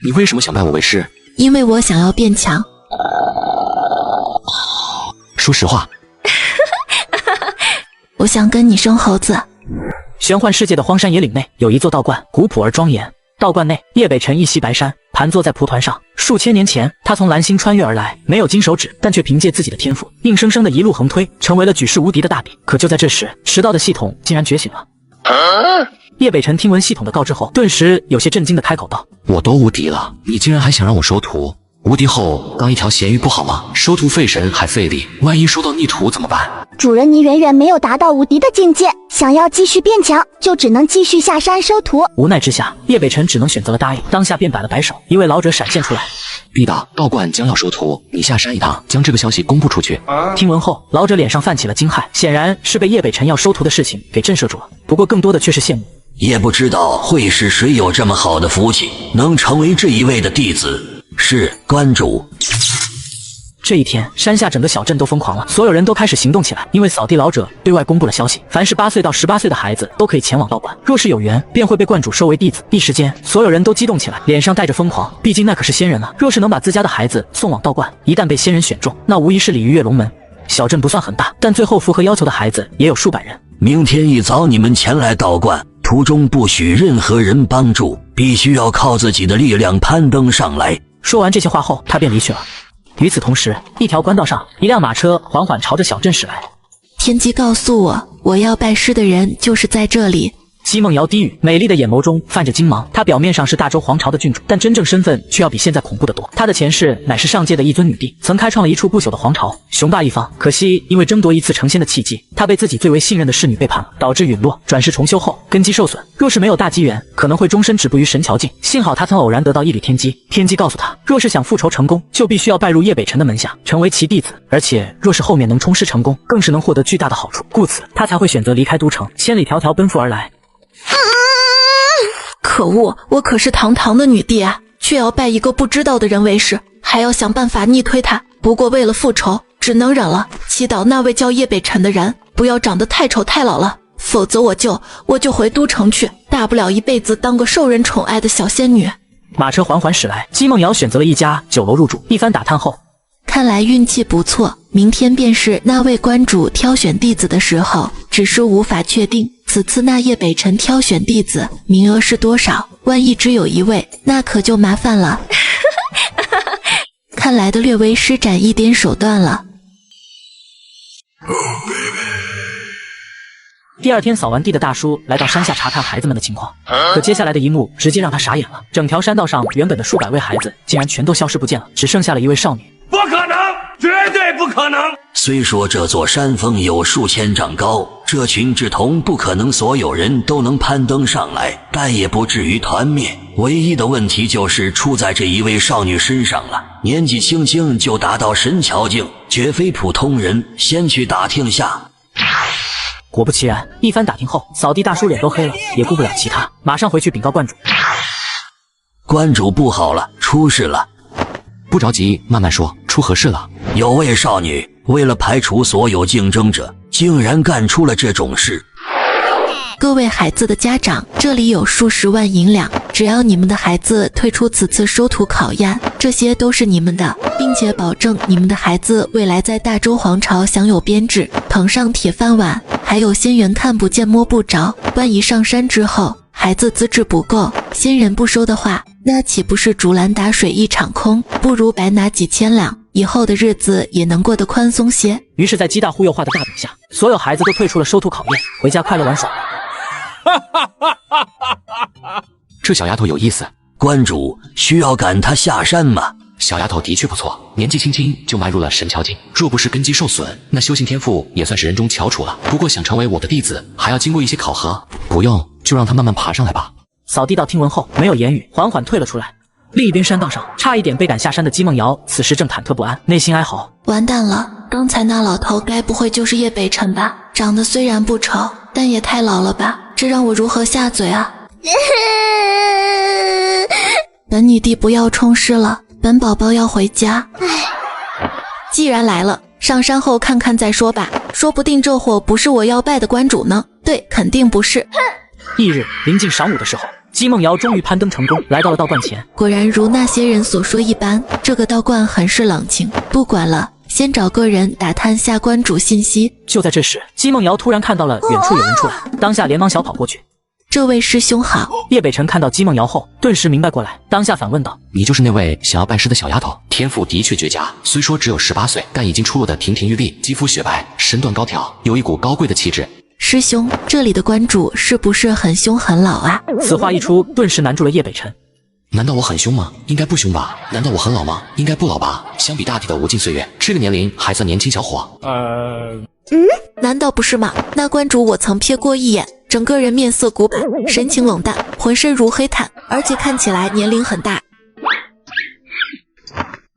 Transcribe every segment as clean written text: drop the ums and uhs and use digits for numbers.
你为什么想拜我为师？因为我想要变强。说实话，我想跟你生猴子。玄幻世界的荒山野岭内有一座道观，古朴而庄严。道观内，叶北辰一袭白衫，盘坐在蒲团上。数千年前，他从蓝星穿越而来，没有金手指，但却凭借自己的天赋，硬生生的一路横推，成为了举世无敌的大帝。可就在这时，迟到的系统竟然觉醒了。叶北辰听闻系统的告知后，顿时有些震惊的开口道：“我都无敌了，你竟然还想让我收徒？无敌后当一条咸鱼不好吗？收徒费神还费力，万一收到逆徒怎么办？”主人，你远远没有达到无敌的境界，想要继续变强，就只能继续下山收徒。无奈之下，叶北辰只能选择了答应，当下便摆了摆手。一位老者闪现出来：“毕大，道观将要收徒，你下山一趟，将这个消息公布出去。”听闻后，老者脸上泛起了惊骇，显然是被叶北辰要收徒的事情给震慑住了。不过更多的却是羡慕。也不知道会是谁有这么好的福气，能成为这一位的弟子。是观主。这一天，山下整个小镇都疯狂了，所有人都开始行动起来。因为扫地老者对外公布了消息，凡是8岁到18岁的孩子都可以前往道观，若是有缘，便会被观主收为弟子。一时间，所有人都激动起来，脸上带着疯狂。毕竟那可是仙人啊！若是能把自家的孩子送往道观，一旦被仙人选中，那无疑是鲤鱼跃龙门。小镇不算很大，但最后符合要求的孩子也有数百人。明天一早你们前来道观，途中不许任何人帮助，必须要靠自己的力量攀登上来。说完这些话后，他便离去了。与此同时，一条官道上，一辆马车缓缓朝着小镇驶来。天机告诉我，我要拜师的人就是在这里。姬梦瑶低语，美丽的眼眸中泛着金芒。她表面上是大周皇朝的郡主，但真正身份却要比现在恐怖得多。她的前世乃是上界的一尊女帝，曾开创了一处不朽的皇朝，雄霸一方。可惜因为争夺一次成仙的契机，她被自己最为信任的侍女背叛了，导致陨落。转世重修后，根基受损，若是没有大机缘，可能会终身止步于神桥境。幸好她曾偶然得到一缕天机，天机告诉她，若是想复仇成功，就必须要拜入叶北辰的门下，成为其弟子。而且若是后面能冲师成功，更是能获得巨大的好处。故此，她才会选择离开都城，千里迢迢奔赴而来。可恶，我可是堂堂的女帝啊，却要拜一个不知道的人为师，还要想办法逆推他。不过为了复仇，只能忍了。祈祷那位叫叶北辰的人不要长得太丑太老了，否则我就回都城去，大不了一辈子当个受人宠爱的小仙女。马车缓缓驶来，姬梦瑶选择了一家酒楼入住。一番打探后，看来运气不错，明天便是那位观主挑选弟子的时候，只是无法确定此次那叶北辰挑选弟子名额是多少，万一只有一位，那可就麻烦了。看来的略微施展一点手段了。第二天扫完地的大叔来到山下查看孩子们的情况，可接下来的一幕直接让他傻眼了。整条山道上原本的数百位孩子竟然全都消失不见了，只剩下了一位少女。不可能，绝对不可能！虽说这座山峰有数千丈高，这群稚童不可能所有人都能攀登上来，但也不至于团灭。唯一的问题就是出在这一位少女身上了，年纪轻轻就达到神桥境，绝非普通人。先去打听下。果不其然，一番打听后，扫地大叔脸都黑了，也顾不了其他，马上回去禀告观主。观主不好了，出事了。不着急，慢慢说，出何事了？有位少女为了排除所有竞争者，竟然干出了这种事。各位孩子的家长，这里有数十万银两，只要你们的孩子退出此次收徒考验，这些都是你们的，并且保证你们的孩子未来在大周皇朝享有编制，捧上铁饭碗，还有仙人看不见摸不着。万一上山之后孩子资质不够，仙人不收的话，那岂不是竹篮打水一场空？不如白拿几千两，以后的日子也能过得宽松些。于是在鸡大忽悠化的大饼下，所有孩子都退出了收徒考验，回家快乐玩耍。这小丫头有意思。观主需要赶她下山吗？小丫头的确不错，年纪轻轻就迈入了神桥境，若不是根基受损，那修行天赋也算是人中翘楚了。不过想成为我的弟子，还要经过一些考核。不用，就让她慢慢爬上来吧。扫地道听闻后没有言语，缓缓退了出来。另一边山道上，差一点被赶下山的姬梦瑶此时正忐忑不安，内心哀嚎：完蛋了，刚才那老头该不会就是叶北辰吧？长得虽然不丑，但也太老了吧，这让我如何下嘴啊？本女帝不要冲师了，本宝宝要回家。既然来了，上山后看看再说吧，说不定这货不是我要拜的观主呢。对，肯定不是。翌日临近晌午的时候，姬梦瑶终于攀登成功，来到了道观前。果然如那些人所说一般，这个道观很是冷清。不管了，先找个人打探下观主信息。就在这时，姬梦瑶突然看到了远处有人出来，当下连忙小跑过去。这位师兄好。叶北辰看到姬梦瑶后，顿时明白过来，当下反问道：“你就是那位想要拜师的小丫头？天赋的确绝佳，虽说只有18岁，但已经出落得亭亭玉立，肌肤雪白，身段高挑，有一股高贵的气质。”师兄，这里的观主是不是很凶很老啊？此话一出，顿时难住了叶北辰。难道我很凶吗？应该不凶吧。难道我很老吗？应该不老吧。相比大体的无尽岁月，这个年龄还算年轻小伙。难道不是吗？那观主我曾瞥过一眼，整个人面色古板，神情冷淡，浑身如黑炭，而且看起来年龄很大，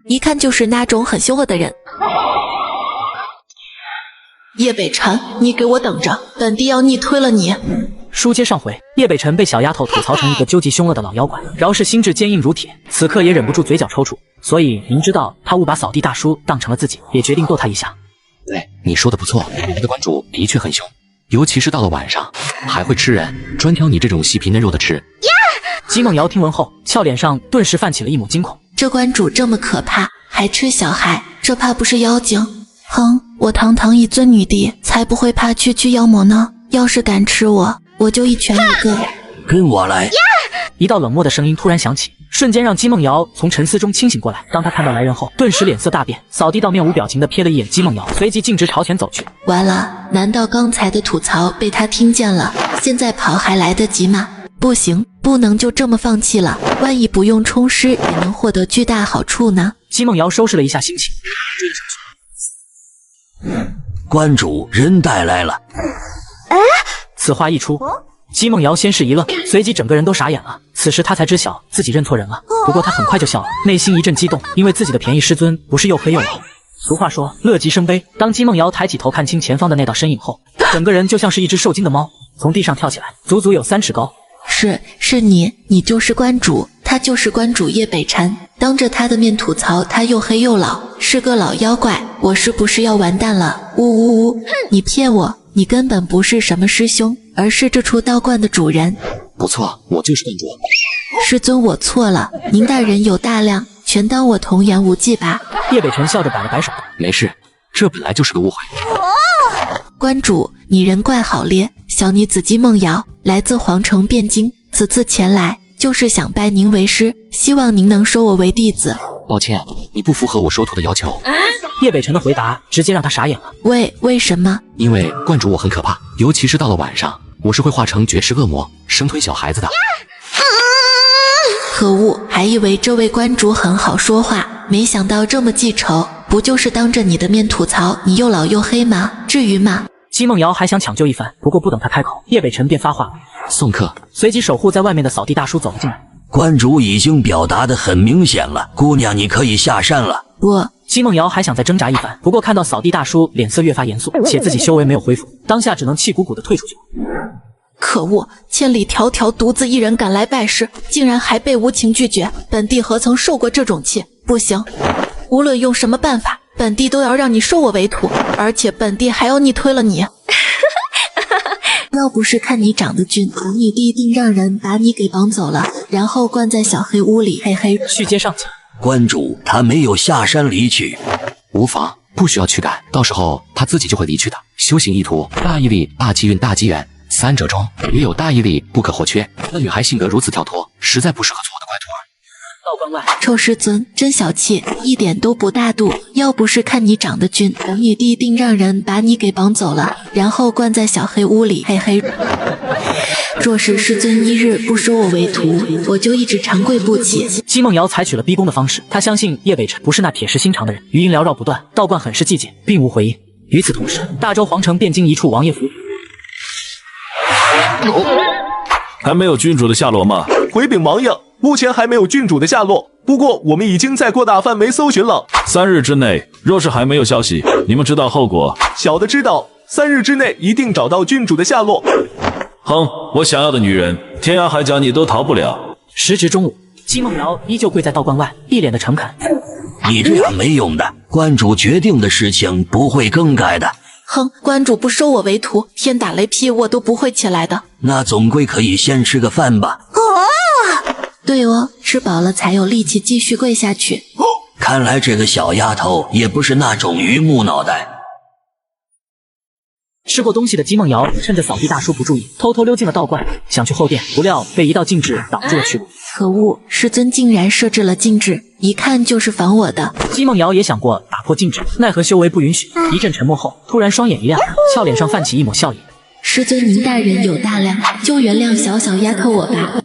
一看就是那种很凶恶的人。叶北辰，你给我等着，本地要逆推了你！书接上回，叶北辰被小丫头吐槽成一个究极凶恶的老妖怪，饶是心智坚硬如铁，此刻也忍不住嘴角抽搐，所以明知道他误把扫地大叔当成了自己，也决定逗他一下。对，你说的不错，我们的观主的确很凶，尤其是到了晚上，还会吃人，专挑你这种细皮嫩肉的吃。姬梦瑶听闻后，俏脸上顿时泛起了一抹惊恐。这观主这么可怕，还吃小孩，这怕不是妖精？哼，我堂堂一尊女帝，才不会怕区区妖魔呢！要是敢吃我，我就一拳一个。跟我来！一道冷漠的声音突然响起，瞬间让姬梦瑶从沉思中清醒过来。当她看到来人后，顿时脸色大变，扫地到面无表情地瞥了一眼姬梦瑶，随即径直朝前走去。完了，难道刚才的吐槽被他听见了？现在跑还来得及吗？不行，不能就这么放弃了，万一不用冲尸也能获得巨大好处呢。姬梦瑶收拾了一下心情，观主，人带来了。此话一出，姬梦瑶先是一愣，随即整个人都傻眼了。此时她才知晓自己认错人了，不过她很快就笑了，内心一阵激动，因为自己的便宜师尊不是又黑又老。俗话说乐极生悲，当姬梦瑶抬起头看清前方的那道身影后，整个人就像是一只受惊的猫，从地上跳起来，足足有3尺高。是你就是观主，他就是观主叶北辰。当着他的面吐槽他又黑又老，是个老妖怪，我是不是要完蛋了？呜呜呜！你骗我，你根本不是什么师兄，而是这处道观的主人。不错，我就是观主。师尊，我错了，您大人有大量，全当我童言无忌吧。叶北辰笑着摆了摆手，没事，这本来就是个误会。观主，你人怪好咧，小女子姬梦瑶，来自皇城汴京，此次前来就是想拜您为师，希望您能收我为弟子。抱歉，你不符合我收徒的要求。叶北辰的回答直接让他傻眼了。为什么？因为观主我很可怕，尤其是到了晚上，我是会化成绝世恶魔，生吞小孩子的。可恶，还以为这位观主很好说话，没想到这么记仇。不就是当着你的面吐槽你又老又黑吗？至于吗？姬梦瑶还想抢救一番，不过不等他开口，叶北辰便发话了：送客。随即守护在外面的扫地大叔走了进来。观主已经表达得很明显了，姑娘你可以下山了。姬梦瑶还想再挣扎一番，不过看到扫地大叔脸色越发严肃，且自己修为没有恢复，当下只能气鼓鼓地退出去。可恶，千里迢迢独自一人赶来拜师，竟然还被无情拒绝，本帝何曾受过这种气？不行，无论用什么办法，本帝都要让你收我为徒，而且本帝还要逆推了你。要不是看你长得俊，本女帝定让人把你给绑走了，然后关在小黑屋里。嘿嘿。续接上集。观主，他没有下山离去，无妨，不需要驱赶，到时候他自己就会离去的。修行一途，大毅力、大机运、大机缘，三者中也有大毅力不可或缺。那女孩性格如此跳脱，实在不适合做我的乖徒儿。道观外，臭师尊真小气，一点都不大度。要不是看你长得俊，本女帝定让人把你给绑走了，然后关在小黑屋里。嘿嘿。若是师尊一日不收我为徒，我就一直长跪不起。姬梦瑶采取了逼宫的方式，她相信叶北辰不是那铁石心肠的人。余音缭绕不断，道观很是寂静，并无回音。与此同时，大周皇城汴京一处王爷府，还没有郡主的下落吗？回禀王爷，目前还没有郡主的下落，不过我们已经在扩大范围搜寻了。3日之内，若是还没有消息，你们知道后果？小的知道，3日之内一定找到郡主的下落。哼，我想要的女人，天涯海角你都逃不了。时值中午，姬梦瑶依旧跪在道观外，一脸的诚恳。你这样没用的，观主决定的事情不会更改的。哼，观主不收我为徒，天打雷劈我都不会起来的。那总归可以先吃个饭吧。对哦，吃饱了才有力气继续跪下去。看来这个小丫头也不是那种榆木脑袋。吃过东西的姬梦瑶趁着扫地大叔不注意，偷偷溜进了道观，想去后殿，不料被一道禁制挡住了去路。可恶，师尊竟然设置了禁制，一看就是防我的。姬梦瑶也想过打破禁制，奈何修为不允许。一阵沉默后，突然双眼一亮，俏脸上泛起一抹笑意。师尊您大人有大量，就原谅小小丫头我吧。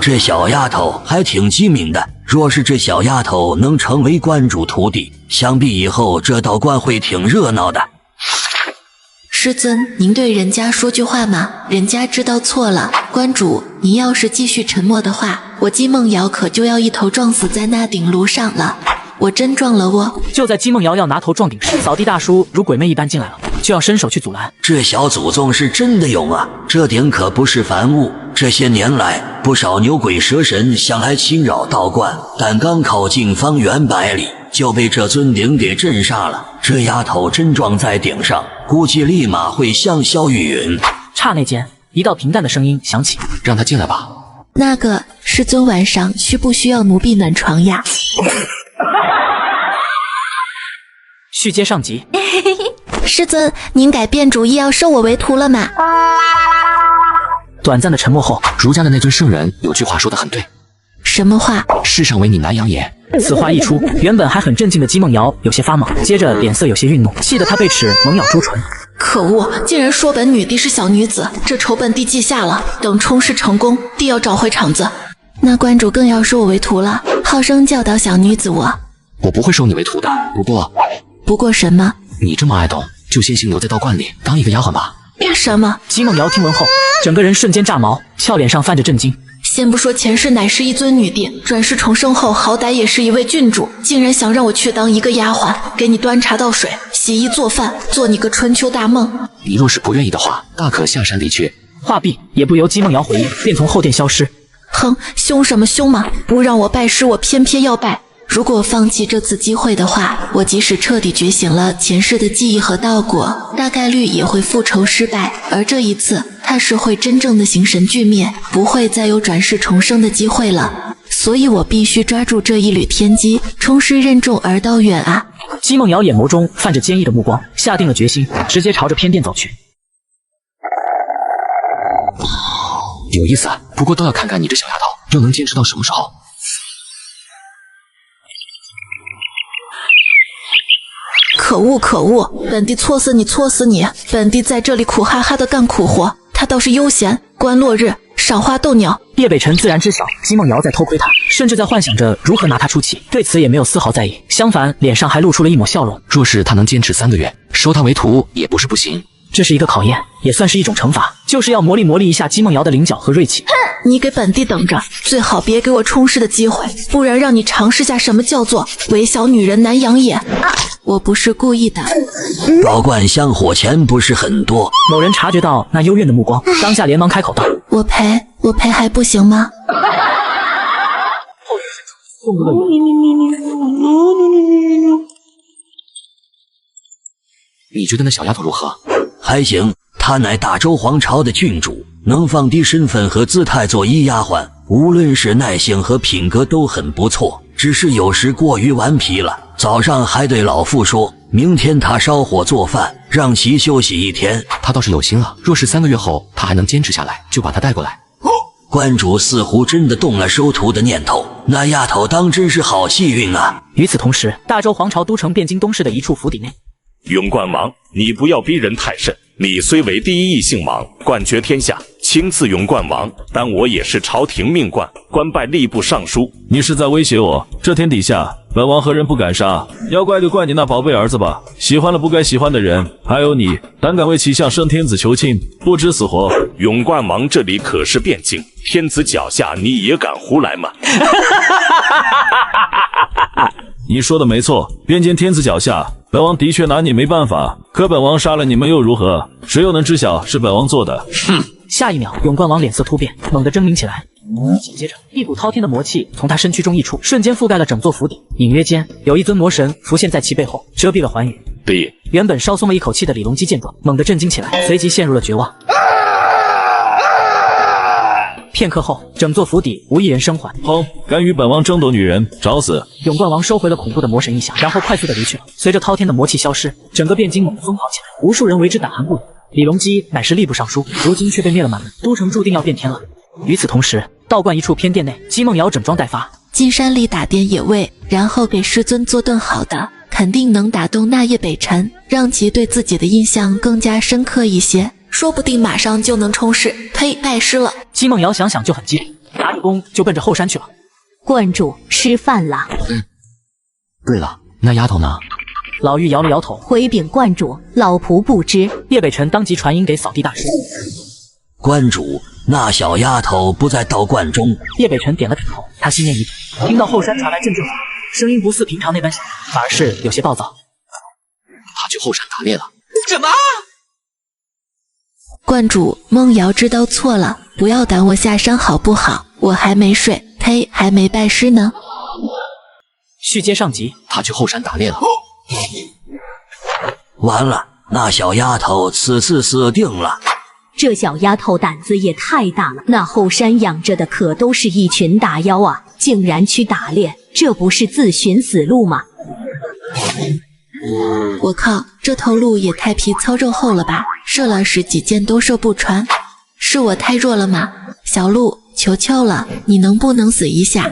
这小丫头还挺机敏的，若是这小丫头能成为观主徒弟，想必以后这道观会挺热闹的。师尊，您对人家说句话嘛，人家知道错了。观主，您要是继续沉默的话，我姬梦瑶可就要一头撞死在那顶炉上了。我真撞了我！就在姬梦瑶要拿头撞顶时，扫地大叔如鬼魅一般进来了，就要伸手去阻拦。这小祖宗是真的勇啊，这顶可不是凡物。这些年来，不少牛鬼蛇神想来侵扰道观，但刚靠近方圆百里，就被这尊顶给镇煞了。这丫头真撞在顶上，估计立马会香消玉殒。刹那间，一道平淡的声音响起：“让他进来吧。”那个师尊晚上需不需要奴婢暖床呀？续接上集。师尊，您改变主意要收我为徒了吗？短暂的沉默后，儒家的那尊圣人有句话说得很对，什么话？世上唯你南阳也。此话一出，原本还很镇静的姬梦瑶有些发懵，接着脸色有些愠怒，气得她被齿猛咬朱唇。可恶，竟然说本女帝是小女子，这仇本帝记下了，等冲试成功，帝要找回场子。那观主更要收我为徒了，好生教导小女子我不会收你为徒的，不过什么？你这么爱动，就先行留在道观里当一个丫鬟吧。什么？姬梦瑶听闻后，整个人瞬间炸毛，俏脸上泛着震惊。先不说前世乃是一尊女帝，转世重生后好歹也是一位郡主，竟然想让我去当一个丫鬟，给你端茶倒水、洗衣做饭，做你个春秋大梦。你若是不愿意的话，大可下山离去。话毕，也不由姬梦瑶回应，便从后殿消失。哼，凶什么凶嘛！不让我拜师，我偏偏要拜。如果放弃这次机会的话，我即使彻底觉醒了前世的记忆和道果，大概率也会复仇失败。而这一次，他是会真正的形神俱灭，不会再有转世重生的机会了。所以我必须抓住这一缕天机，冲师任重而道远啊！姬梦瑶眼眸中泛着坚毅的目光，下定了决心，直接朝着偏殿走去。有意思啊，不过都要看看你这小丫头又能坚持到什么时候。可恶可恶，本帝搓死你搓死你！本帝在这里苦哈哈的干苦活，他倒是悠闲，观落日，赏花逗鸟。叶北辰自然知晓姬梦瑶在偷窥他，甚至在幻想着如何拿他出气，对此也没有丝毫在意，相反脸上还露出了一抹笑容。若是他能坚持3个月，收他为徒也不是不行。这是一个考验，也算是一种惩罚，就是要磨砺一下姬梦瑶的棱角和锐气。你给本帝等着，最好别给我冲师的机会，不然让你尝试下什么叫做唯小女人难养也。我不是故意的。道观香火钱不是很多。某人察觉到那幽怨的目光，当下连忙开口道：“我赔还不行吗？”你觉得那小丫头如何？还行，她乃大周皇朝的郡主，能放低身份和姿态做一丫鬟，无论是耐性和品格都很不错，只是有时过于顽皮了。早上还对老妇说，明天她烧火做饭，让其休息1天。她倒是有心啊，若是3个月后她还能坚持下来，就把她带过来。观主似乎真的动了收徒的念头，那丫头当真是好气运啊！与此同时，大周皇朝都城汴京东市的一处府邸内，永冠王，你不要逼人太甚。你虽为第一异姓王，冠绝天下，亲赐永冠王，但我也是朝廷命冠，官拜吏部尚书。你是在威胁我？这天底下，本王何人不敢杀？要怪就怪你那宝贝儿子吧，喜欢了不该喜欢的人，还有你，胆敢为其向圣天子求亲，不知死活！永冠王，这里可是汴京，天子脚下，你也敢胡来吗？你说的没错，边间天子脚下，本王的确拿你没办法，可本王杀了你们又如何？谁又能知晓是本王做的？哼！下一秒，永冠王脸色突变，猛地狰狞起来。紧接着，一股滔天的魔气从他身躯中溢出，瞬间覆盖了整座府邸。隐约间，有一尊魔神浮现在其背后，遮蔽了寰宇。对，原本稍松了一口气的李隆基见状，猛地震惊起来，随即陷入了绝望。片刻后，整座府邸无一人生还。哼，敢与本王争夺女人，找死！永冠王收回了恐怖的魔神印象，然后快速的离去了。随着滔天的魔气消失，整个汴京猛地疯狂起来，无数人为之胆寒不已。李隆基乃是吏部尚书，如今却被灭了满门，都城注定要变天了。与此同时，道观一处偏殿内，姬梦瑶整装待发，进山里打点野味，然后给师尊做顿好的，肯定能打动那夜北辰，让其对自己的印象更加深刻一些，说不定马上就能冲世。呸，拜师了。姬梦瑶想想就很激灵，拿着弓就奔着后山去了。观主吃饭啦。对了，那丫头呢？老妪摇了摇头，回禀观主，老仆不知。叶北辰当即传音给扫地大师。观主，那小丫头不在道观中。叶北辰点了点头，他心念一动，听到后山传来阵阵话，声音不似平常那般响，反而是有些暴躁。他去后山打猎了。什么？观主，梦瑶知道错了，不要赶我下山好不好？我还没睡，呸，还没拜师呢。续接上集，他去后山打猎了。完了，那小丫头此次死定了。这小丫头胆子也太大了，那后山养着的可都是一群大妖啊，竟然去打猎，这不是自寻死路吗？我靠，这头鹿也太皮糙肉厚了吧，射了10几箭都射不穿，是我太弱了吗？小鹿，求求了，你能不能死一下？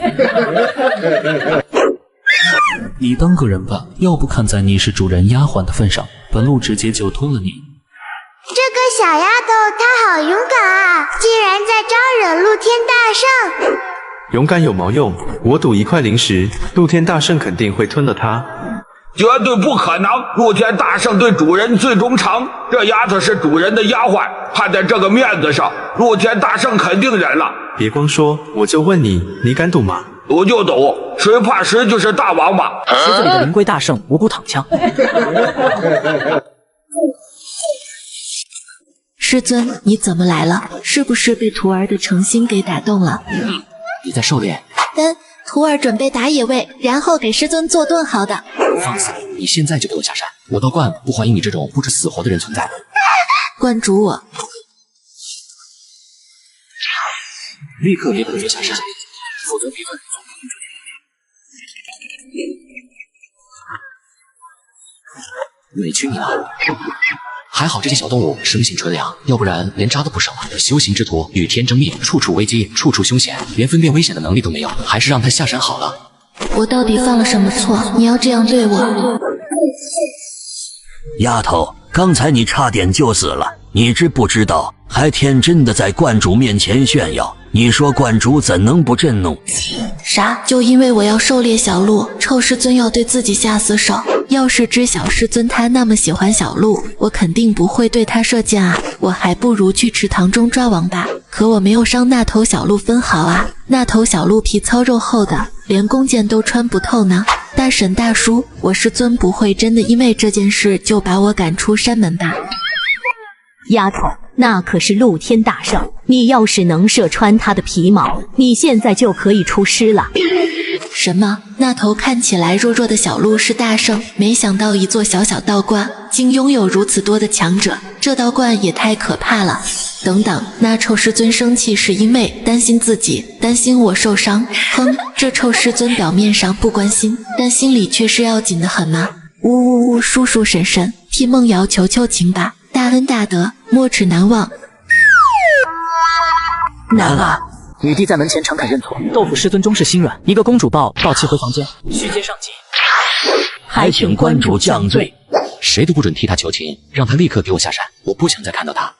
你当个人吧，要不看在你是主人丫鬟的份上，本鹿直接就吞了你。这个小丫头她好勇敢啊，竟然在招惹露天大圣。勇敢有毛用？我赌1块零食，露天大圣肯定会吞了她。绝对不可能！露天大圣对主人最忠诚，这丫头是主人的丫鬟，看在这个面子上，露天大圣肯定忍了。别光说，我就问你，你敢赌吗？赌就赌，谁怕谁就是大王八。池子里的灵龟大圣无辜躺枪。师尊，你怎么来了？是不是被徒儿的诚心给打动了？你在狩猎？徒儿准备打野味，然后给师尊做顿好的。放肆！你现在就给我下山！我道观不欢迎你这种不知死活的人存在。观主我，立刻给本尊下山，否则别问委屈你了。还好这些小动物生性纯良，要不然连渣都不剩了。修行之徒与天争灭，处处危机，处处凶险，连分辨危险的能力都没有，还是让他下山好了。我到底犯了什么错？你要这样对我？丫头，刚才你差点就死了，你知不知道？还天真的在观主面前炫耀，你说观主怎能不震怒？啥？就因为我要狩猎小鹿，臭师尊要对自己下死手？要是知晓师尊他那么喜欢小鹿，我肯定不会对他射箭啊！我还不如去池塘中抓王八。可我没有伤那头小鹿分毫啊！那头小鹿皮糙肉厚的，连弓箭都穿不透呢。大婶大叔，我师尊不会真的因为这件事就把我赶出山门吧？丫头，那可是露天大圣，你要是能射穿他的皮毛，你现在就可以出师了。什么？那头看起来弱弱的小鹿是大圣？没想到一座小小道观竟拥有如此多的强者，这道观也太可怕了。等等，那臭师尊生气是因为担心自己，担心我受伤。哼，这臭师尊表面上不关心，但心里却是要紧的很吗？呜呜呜，叔叔婶婶，替梦瑶求求情吧，大恩大德，没齿难忘。难了。女帝在门前诚恳认错，豆腐师尊终是心软。一个公主抱气回房间。续接上集，还请观主降罪。谁都不准替他求情，让他立刻给我下山，我不想再看到他。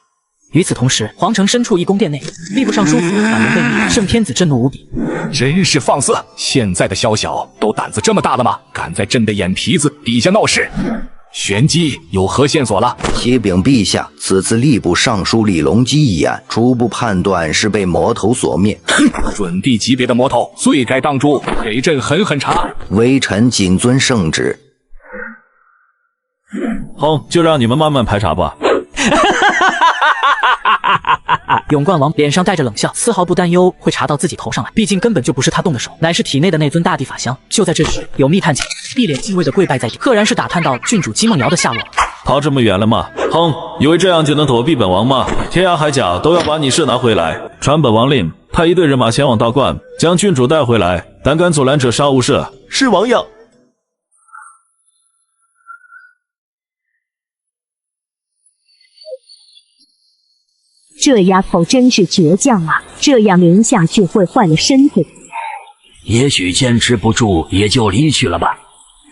与此同时，皇城深处一宫殿内，吏部尚书满门被灭，圣天子震怒无比，真是放肆！现在的宵小都胆子这么大了吗？敢在朕的眼皮子底下闹事！玄机有何线索了？启禀陛下，此次吏部尚书李隆基一案，初步判断是被魔头所灭。准帝级别的魔头，罪该当诛，给朕狠狠查！微臣谨遵圣旨。好，就让你们慢慢排查吧。永冠王脸上带着冷笑，丝毫不担忧会查到自己头上来，毕竟根本就不是他动的手，乃是体内的那尊大地法相。就在这时，有密探前一脸敬畏的跪拜在地，赫然是打探到郡主姬梦瑶的下落了。跑这么远了吗？哼，以为这样就能躲避本王吗？天涯海角都要把你射拿回来。传本王令，派一队人马前往道观，将郡主带回来。胆敢阻拦者，杀无赦。是王爷。这丫头真是倔强啊！这样淋下去会坏了身体。也许坚持不住，也就离去了吧。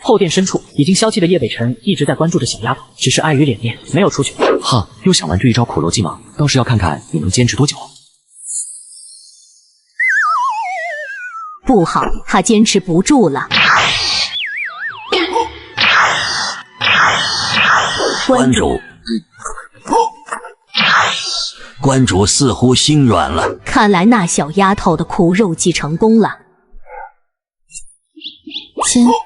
后殿深处，已经消气的叶北辰一直在关注着小丫头，只是碍于脸面，没有出去。哼，又想玩这一招苦肉计吗？倒是要看看你能坚持多久。不好，他坚持不住了。关主，关主似乎心软了。看来那小丫头的苦肉计成功了。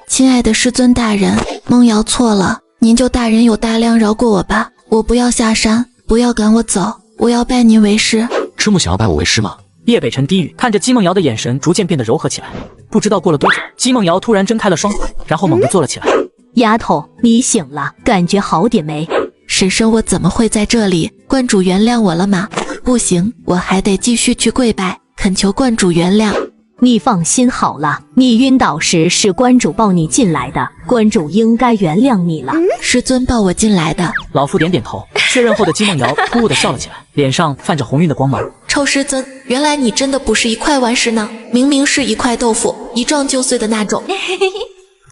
亲爱的师尊大人，梦瑶错了，您就大人有大量，饶过我吧！我不要下山，不要赶我走，我要拜您为师。这么想要拜我为师吗？叶北辰低语，看着姬梦瑶的眼神逐渐变得柔和起来。不知道过了多久，姬梦瑶突然睁开了双眼，然后猛地坐了起来。丫头，你醒了，感觉好点没？婶婶，我怎么会在这里？观主原谅我了吗？不行，我还得继续去跪拜，恳求观主原谅。你放心好了，你晕倒时是关主抱你进来的，关主应该原谅你了。师尊抱我进来的。老夫点点头，确认后的姬梦瑶突兀地笑了起来，脸上泛着红晕的光芒。臭师尊，原来你真的不是一块顽石呢，明明是一块豆腐，一撞就碎的那种。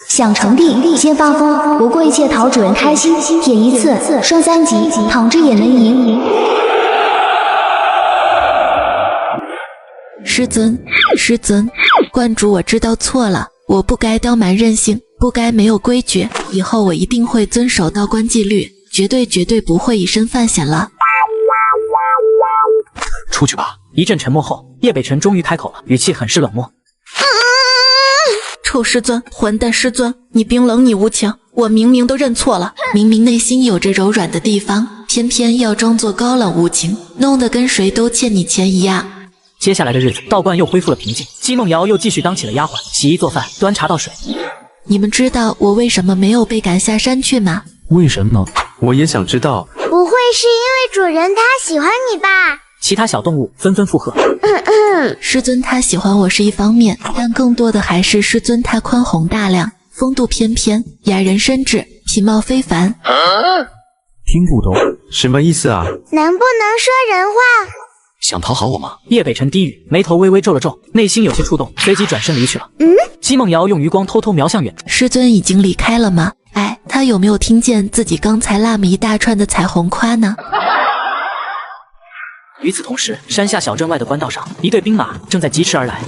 想成帝，先发疯，不过一切讨主人开心，铁一次，双三级，躺着也能赢。师尊，观主，我知道错了，我不该刁蛮任性，不该没有规矩，以后我一定会遵守道观纪律，绝对不会以身犯险了。出去吧。一阵沉默后，叶北辰终于开口了，语气很是冷漠。臭师尊，混蛋师尊，你冰冷，你无情，我明明都认错了，明明内心有着柔软的地方，偏偏要装作高冷无情，弄得跟谁都欠你钱一样。接下来的日子，道观又恢复了平静。姬梦瑶又继续当起了丫鬟，洗衣做饭，端茶倒水。你们知道我为什么没有被赶下山去吗？为什么呢？我也想知道。不会是因为主人他喜欢你吧？其他小动物纷纷附和。师尊他喜欢我是一方面，但更多的还是师尊他宽宏大量，风度翩翩，雅人深志，品貌非凡。听不懂什么意思啊？能不能说人话？想讨好我吗？叶北辰低语，眉头微微皱了皱，内心有些触动，随即转身离去了。姬梦瑶用余光偷偷瞄向远处。师尊已经离开了吗？哎，他有没有听见自己刚才那么一大串的彩虹夸呢？与此同时，山下小镇外的官道上，一队兵马正在疾驰而来。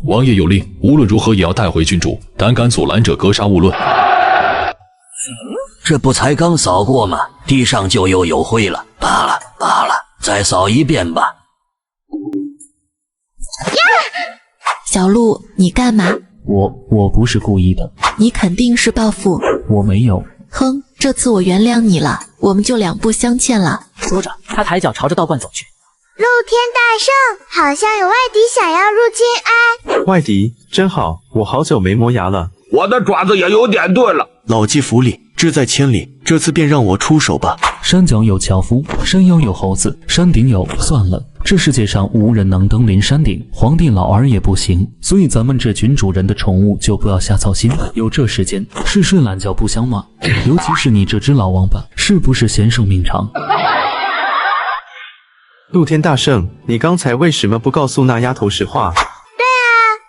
王爷有令，无论如何也要带回郡主，胆敢阻拦者，格杀勿论。这不才刚扫过吗？地上就又有灰了。罢了，再扫一遍吧。小鹿，你干嘛？我不是故意的。你肯定是报复。我没有。哼，这次我原谅你了，我们就两不相欠了。说着，他抬脚朝着道观走去。陆天大圣，好像有外敌想要入侵哎。外敌真好，我好久没磨牙了。我的爪子也有点钝了。老骥伏枥，志在千里，这次便让我出手吧。山脚有樵夫，山腰有猴子，山顶有……算了，这世界上无人能登临山顶，皇帝老儿也不行，所以咱们这群主人的宠物就不要瞎操心，有这时间，事事懒觉不相骂。尤其是你这只老王八，是不是嫌寿命长？陆天大圣，你刚才为什么不告诉那丫头实话？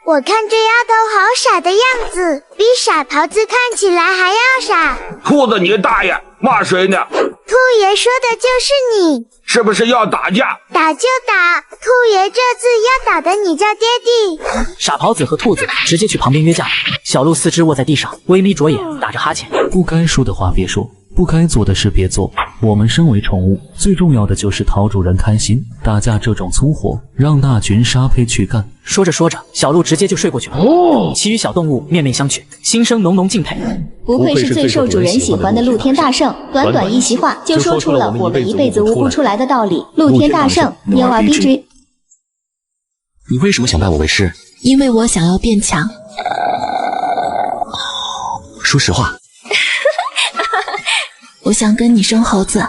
我看这丫头好傻的样子，比傻狍子看起来还要傻。兔子你大爷，骂谁呢？兔爷说的就是你。是不是要打架？打就打，兔爷这次要打的你叫爹地。傻狍子和兔子直接去旁边约架。小鹿四肢卧在地上，微眯着眼，打着哈欠。不该说的话别说，不该做的事别做。我们身为宠物，最重要的就是讨主人开心。打架这种粗活，让那群沙胚去干。说着说着，小鹿直接就睡过去了。其余小动物面面相觑，心生浓浓敬佩。不愧是最受主人喜欢的陆天大圣，短短一席话就说出了我们一辈子悟不出来的道理。陆天大圣，牛耳必追。你为什么想拜我为师？因为我想要变强。说实话。我想跟你生猴子。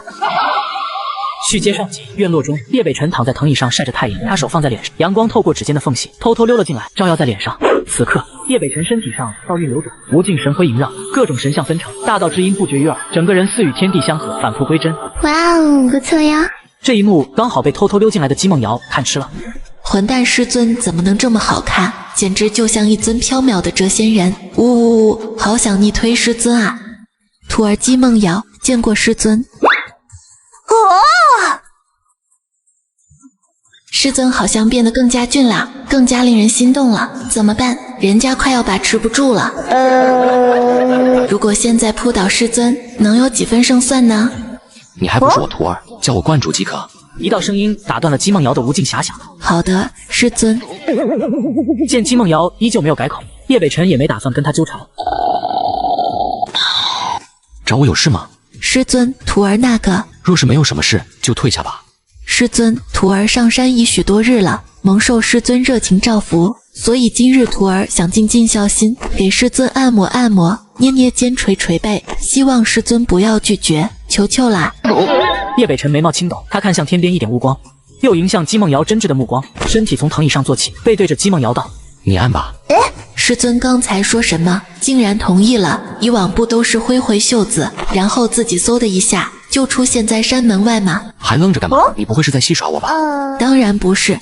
续接上集，院落中，叶北辰躺在藤椅上晒着太阳，他手放在脸上，阳光透过指尖的缝隙，偷偷溜了进来，照耀在脸上。此刻，叶北辰身体上道运流转，无尽神辉萦绕，各种神像纷呈，大道之音不绝于耳，整个人似与天地相合，返璞归真。哇哦，不错呀！这一幕刚好被偷偷溜进来的姬梦瑶看吃了。混蛋师尊怎么能这么好看？简直就像一尊缥缈的谪仙人。呜，好想逆推师尊啊！徒儿姬梦瑶见过师尊。师尊好像变得更加俊朗，更加令人心动了。怎么办？人家快要把持不住了。如果现在扑倒师尊，能有几分胜算呢？你还不是我徒儿，叫我观主即可。一道声音打断了姬梦瑶的无尽遐想。好的，师尊。见姬梦瑶依旧没有改口，叶北辰也没打算跟他纠缠。找我有事吗？师尊，徒儿那个……若是没有什么事，就退下吧。师尊，徒儿上山已许多日了，蒙受师尊热情照拂，所以今日徒儿想尽尽孝心，给师尊按摩按摩，捏捏肩，捶捶背，希望师尊不要拒绝，求求啦！叶北辰眉毛轻抖，他看向天边一点乌光，又迎向姬梦瑶真挚的目光，身体从藤椅上坐起，背对着姬梦瑶道：“你按吧。”师尊刚才说什么？竟然同意了？以往不都是挥挥袖子，然后自己嗖的一下就出现在山门外吗？还愣着干嘛？你不会是在戏耍我吧？当然不是。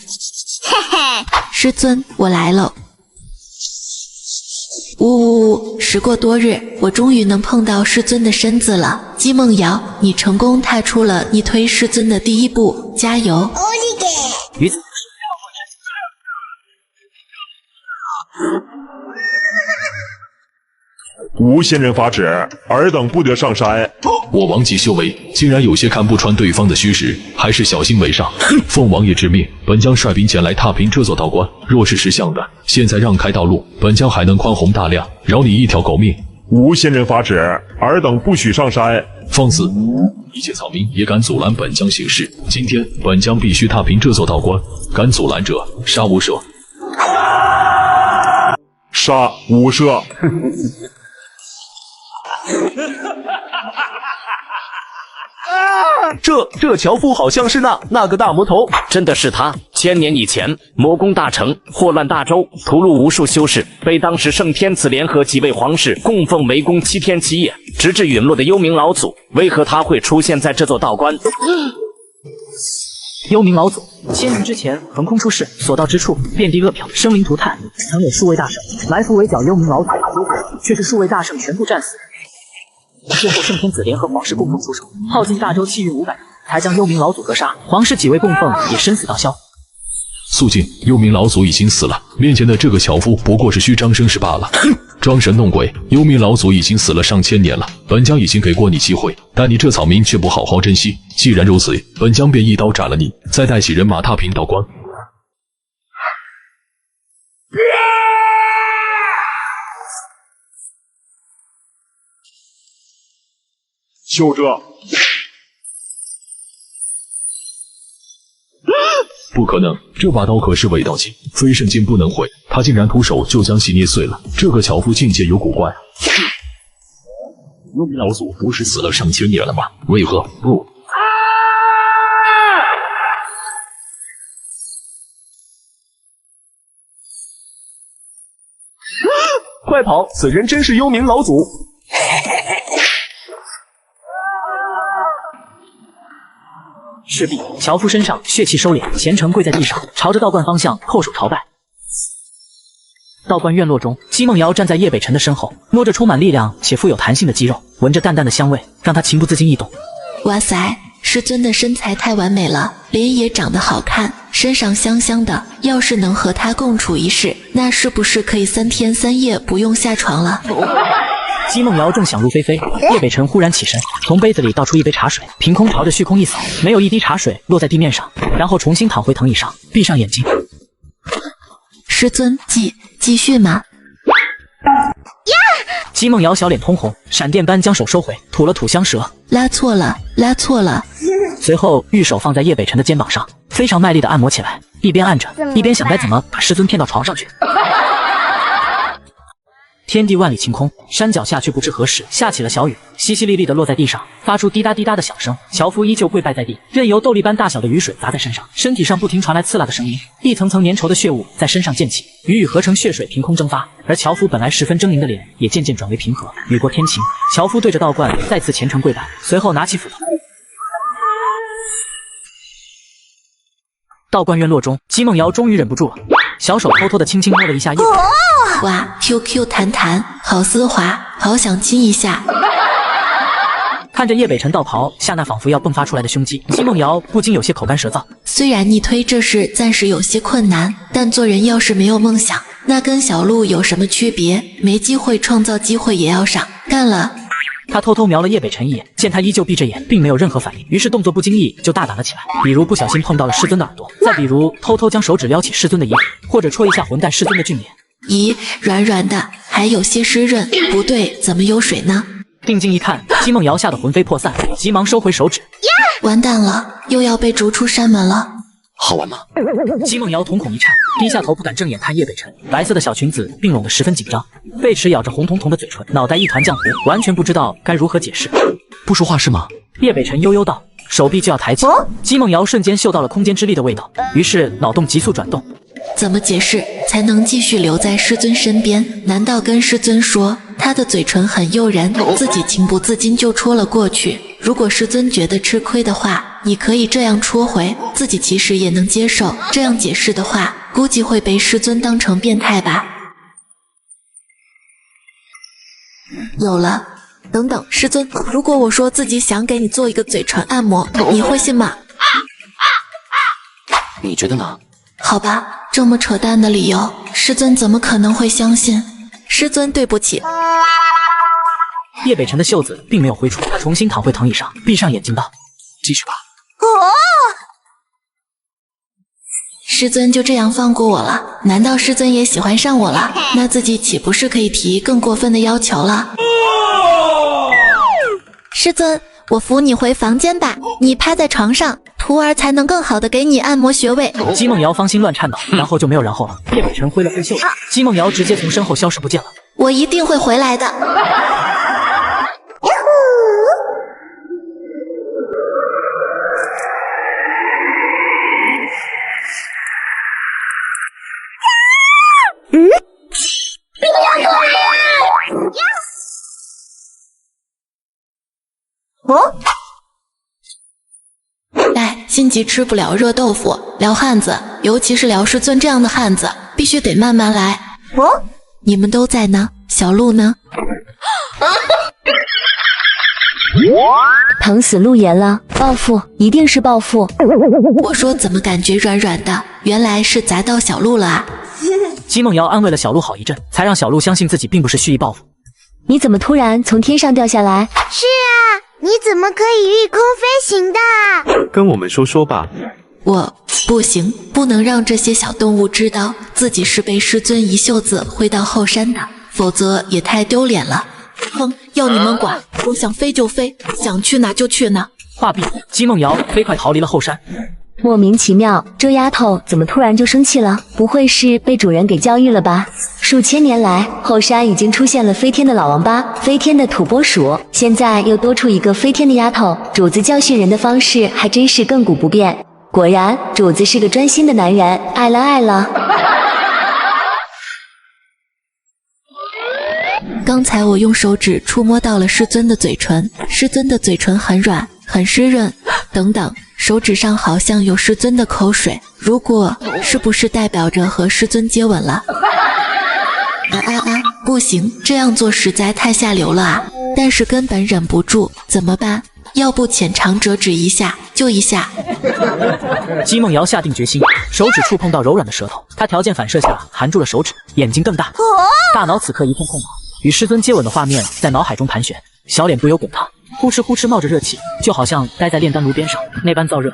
师尊，我来了。呜，时过多日，我终于能碰到师尊的身子了。姬梦瑶，你成功踏出了逆推师尊的第一步，加油！于此。吴仙人发旨，尔等不得上山。我王级修为竟然有些看不穿对方的虚实，还是小心为上。奉王爷之命，本将率兵前来踏平这座道观。若是识相的，现在让开道路，本将还能宽宏大量，饶你一条狗命。吴仙人发旨，尔等不许上山。放肆！一切草民也敢阻拦本将行事，今天本将必须踏平这座道观，敢阻拦者，杀无赦。杀无赦。这樵夫好像是那个大魔头，真的是他。千年以前，魔宫大成，祸乱大周，屠戮无数修士，被当时圣天子联合几位皇室供奉围攻7天7夜，直至陨落的幽冥老祖。为何他会出现在这座道观？幽冥老祖，千年之前横空出世，所到之处遍地恶殍，生灵涂炭。曾有数位大圣来扶围剿幽冥老祖，却是数位大圣全部战死。最后圣天子联合皇室共同出手，耗尽大周气运500人，才将幽冥老祖格杀。皇室几位供奉也身死道消。肃静！幽冥老祖已经死了，面前的这个樵夫不过是虚张声势罢了。装神弄鬼！幽冥老祖已经死了上千年了，本将已经给过你机会，但你这草民却不好好珍惜。既然如此，本将便一刀斩了你，再带起人马踏平道观。就这。不可能，这把刀可是伪道器，非圣剑不能毁。他竟然徒手就将其捏碎了，这个樵夫境界有古怪。幽冥老祖不是死了上千年了吗？为何不？快跑！此人真是幽冥老祖。势必，樵夫身上血气收敛，虔诚跪在地上，朝着道观方向叩首朝拜。道观院落中，姬梦瑶站在叶北辰的身后，摸着充满力量且富有弹性的肌肉，闻着淡淡的香味，让他情不自禁一动。哇塞，师尊的身材太完美了，脸也长得好看，身上香香的。要是能和他共处一室，那是不是可以3天3夜不用下床了？姬梦瑶正想入非非，叶北辰忽然起身，从杯子里倒出一杯茶水，凭空朝着虚空一扫，没有一滴茶水落在地面上，然后重新躺回藤椅上，闭上眼睛。师尊，继续吗？姬梦瑶小脸通红，闪电般将手收回，吐了吐香舌，拉错了。随后玉手放在叶北辰的肩膀上，非常卖力地按摩起来，一边按着，一边想该怎么把师尊骗到床上去。天地万里晴空，山脚下却不知何时下起了小雨，淅淅沥沥的落在地上，发出滴答滴答的响声。樵夫依旧跪拜在地，任由豆粒般大小的雨水砸在身上，身体上不停传来刺辣的声音，一层层粘稠的血雾在身上溅起，雨合成血水凭空蒸发。而樵夫本来十分狰狞的脸也渐渐转为平和。雨过天晴，樵夫对着道观再次虔诚跪拜，随后拿起斧头。道观院落中，姬梦瑶终于忍不住了，小手偷偷的轻轻摸了一下叶。哇 ，QQ 弹弹，好丝滑，好想亲一下。看着叶北辰道袍下那仿佛要迸发出来的胸肌，姬梦瑶不禁有些口干舌燥。虽然逆推这事暂时有些困难，但做人要是没有梦想，那跟小鹿有什么区别？没机会创造机会也要上，干了。他偷偷瞄了叶北辰一眼，见他依旧闭着眼，并没有任何反应，于是动作不经意就大胆了起来。比如不小心碰到了师尊的耳朵，再比如偷偷将手指撩起师尊的衣服，或者戳一下混蛋师尊的俊脸。咦，软软的，还有些湿润。不对，怎么有水呢？定睛一看，姬梦瑶吓得魂飞魄散，急忙收回手指。完蛋了，又要被逐出山门了。好玩吗？姬梦瑶瞳孔一颤，低下头不敢正眼看叶北辰。白色的小裙子并拢得十分紧张，贝齿咬着红彤彤的嘴唇，脑袋一团浆糊，完全不知道该如何解释。不说话是吗？叶北辰悠悠道，手臂就要抬起。姬梦瑶瞬间嗅到了空间之力的味道，于是脑洞急速转动。怎么解释才能继续留在师尊身边？难道跟师尊说他的嘴唇很诱人，自己情不自禁就戳了过去？如果师尊觉得吃亏的话，你可以这样戳回，自己其实也能接受。这样解释的话，估计会被师尊当成变态吧。有了，等等，师尊，如果我说自己想给你做一个嘴唇按摩，你会信吗？你觉得呢？好吧，这么扯淡的理由，师尊怎么可能会相信？师尊，对不起。叶北辰的袖子并没有挥出，他重新躺回藤椅上，闭上眼睛道：“继续吧。”师尊就这样放过我了？难道师尊也喜欢上我了？那自己岂不是可以提更过分的要求了？师尊，我扶你回房间吧，你趴在床上，徒儿才能更好的给你按摩穴位。姬梦瑶芳心乱颤道，然后就没有然后了。叶北辰挥了挥袖子，姬梦瑶直接从身后消失不见了。我一定会回来的。来，心急吃不了热豆腐，撩汉子，尤其是撩师尊这样的汉子，必须得慢慢来。你们都在呢，小鹿呢？疼死陆岩了，报复，一定是报复。我说怎么感觉软软的，原来是砸到小鹿了啊！姬梦瑶安慰了小鹿好一阵，才让小鹿相信自己并不是蓄意报复。你怎么突然从天上掉下来？是啊，你怎么可以御空飞行的？跟我们说说吧。我不行，不能让这些小动物知道自己是被师尊一袖子挥到后山的，否则也太丢脸了。哼，要你们管，我想飞就飞，想去哪就去哪。话毕，姬梦瑶飞快逃离了后山。莫名其妙，这丫头怎么突然就生气了？不会是被主人给教育了吧？数千年来，后山已经出现了飞天的老王八、飞天的土拨鼠，现在又多出一个飞天的丫头，主子教训人的方式还真是亘古不变。果然，主子是个专心的男人，爱了爱了。刚才我用手指触摸到了师尊的嘴唇，师尊的嘴唇很软，很湿润。等等，手指上好像有师尊的口水，如果是不是代表着和师尊接吻了？不行，这样做实在太下流了啊！但是根本忍不住，怎么办？要不浅尝辄止一下，就一下。姬梦瑶下定决心，手指触碰到柔软的舌头，她条件反射下含住了手指，眼睛更大，大脑此刻一片空白，与师尊接吻的画面在脑海中盘旋，小脸不由滚烫，呼哧呼哧冒着热气，就好像待在炼丹炉边上那般燥热。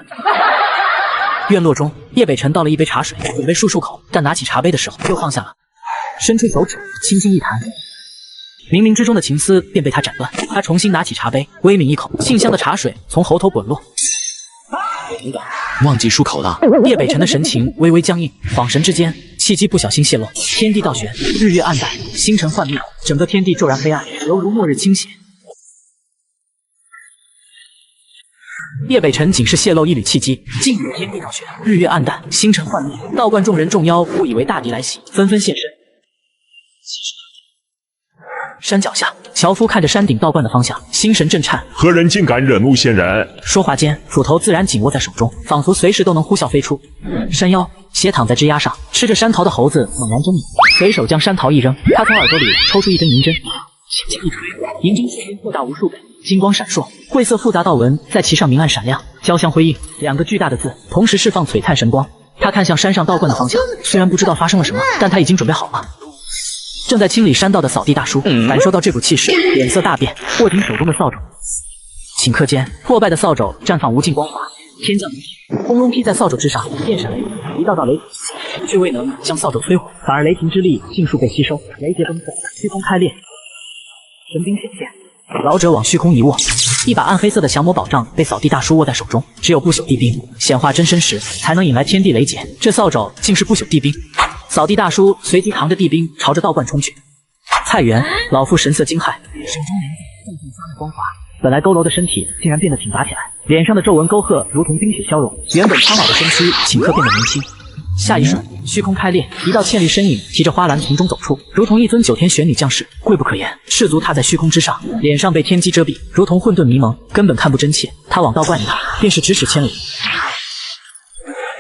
院落中，叶北辰倒了一杯茶水，准备漱漱口，但拿起茶杯的时候又放下了，伸出手指轻轻一弹，冥冥之中的情丝便被他斩断。他重新拿起茶杯，微抿一口，沁香的茶水从喉头滚落。忘记漱口了。叶北辰的神情微微僵硬，恍神之间，契机不小心泄露，天地倒悬，日月暗淡，星辰幻灭，整个天地骤然黑暗，犹如末日倾泻。叶北辰仅是泄露一缕契机，竟与天地倒悬，日月暗淡，星辰幻灭。道观众人众妖误以为大敌来袭，纷纷现身。山脚下，樵夫看着山顶道观的方向，心神震颤。何人竟敢惹怒仙人？说话间，斧头自然紧握在手中，仿佛随时都能呼啸飞出。山妖斜躺在枝桠上，吃着山桃的猴子猛然狰狞，随手将山桃一扔，他从耳朵里抽出一根银针，轻轻一推，银针瞬间扩大无数倍，金光闪烁，晦涩复杂道纹在其上明暗闪亮，交相辉映，两个巨大的字同时释放璀璨神光。他看向山上道观的方向，虽然不知道发生了什么，但他已经准备好了。正在清理山道的扫地大叔感受到这股气势，脸色大变，握紧手中的扫帚。顷刻间，破败的扫帚绽放无尽光华，天降雷霆，轰隆劈在扫帚之上，电闪雷鸣，一道道雷霆却未能将扫帚摧毁，反而雷霆之力尽数被吸收，雷劫崩碎，虚空开裂，神兵显现。老者往虚空一握，一把暗黑色的降魔宝杖被扫地大叔握在手中。只有不朽地冰显化真身时，才能引来天地雷劫。这扫帚竟是不朽地冰。扫地大叔随即扛着地冰朝着道观冲去。菜园老妇神色惊骇，手中莲子散发撒的光华，本来佝偻的身体竟然变得挺拔起来，脸上的皱纹沟壑如同冰雪消融，原本苍老的身躯顷刻变得年轻。下一瞬，虚空开裂，一道倩丽身影提着花篮从中走出，如同一尊九天玄女降世，贵不可言。赤足踏在虚空之上，脸上被天机遮蔽，如同混沌迷蒙，根本看不真切。他往道观一踏，便是咫尺千里。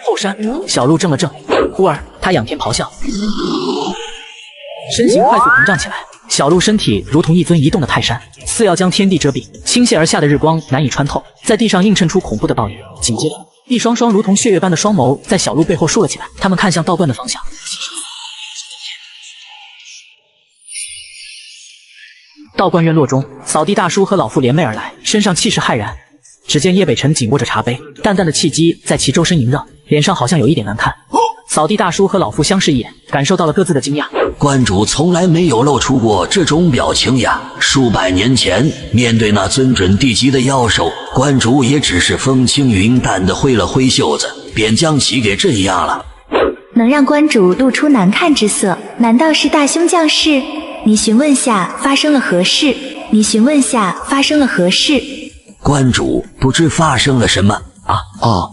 后山，小鹿怔了怔，忽而他仰天咆哮，身形快速膨胀起来。小鹿身体如同一尊移动的泰山，似要将天地遮蔽，倾泻而下的日光难以穿透，在地上映衬出恐怖的倒影。紧接着，一双双如同血月般的双眸在小鹿背后竖了起来，他们看向道观的方向。道观院落中，扫地大叔和老妇联袂而来，身上气势骇然。只见叶北辰紧握着茶杯，淡淡的气机在其周身萦绕，脸上好像有一点难看。扫地大叔和老妇相视一眼，感受到了各自的惊讶。观主从来没有露出过这种表情呀！数百年前，面对那尊准地级的妖兽，观主也只是风轻云淡的挥了挥袖子，便将其给镇压了。能让观主露出难看之色，难道是大凶降世？你询问下发生了何事？你询问下发生了何事？观主不知发生了什么啊？哦，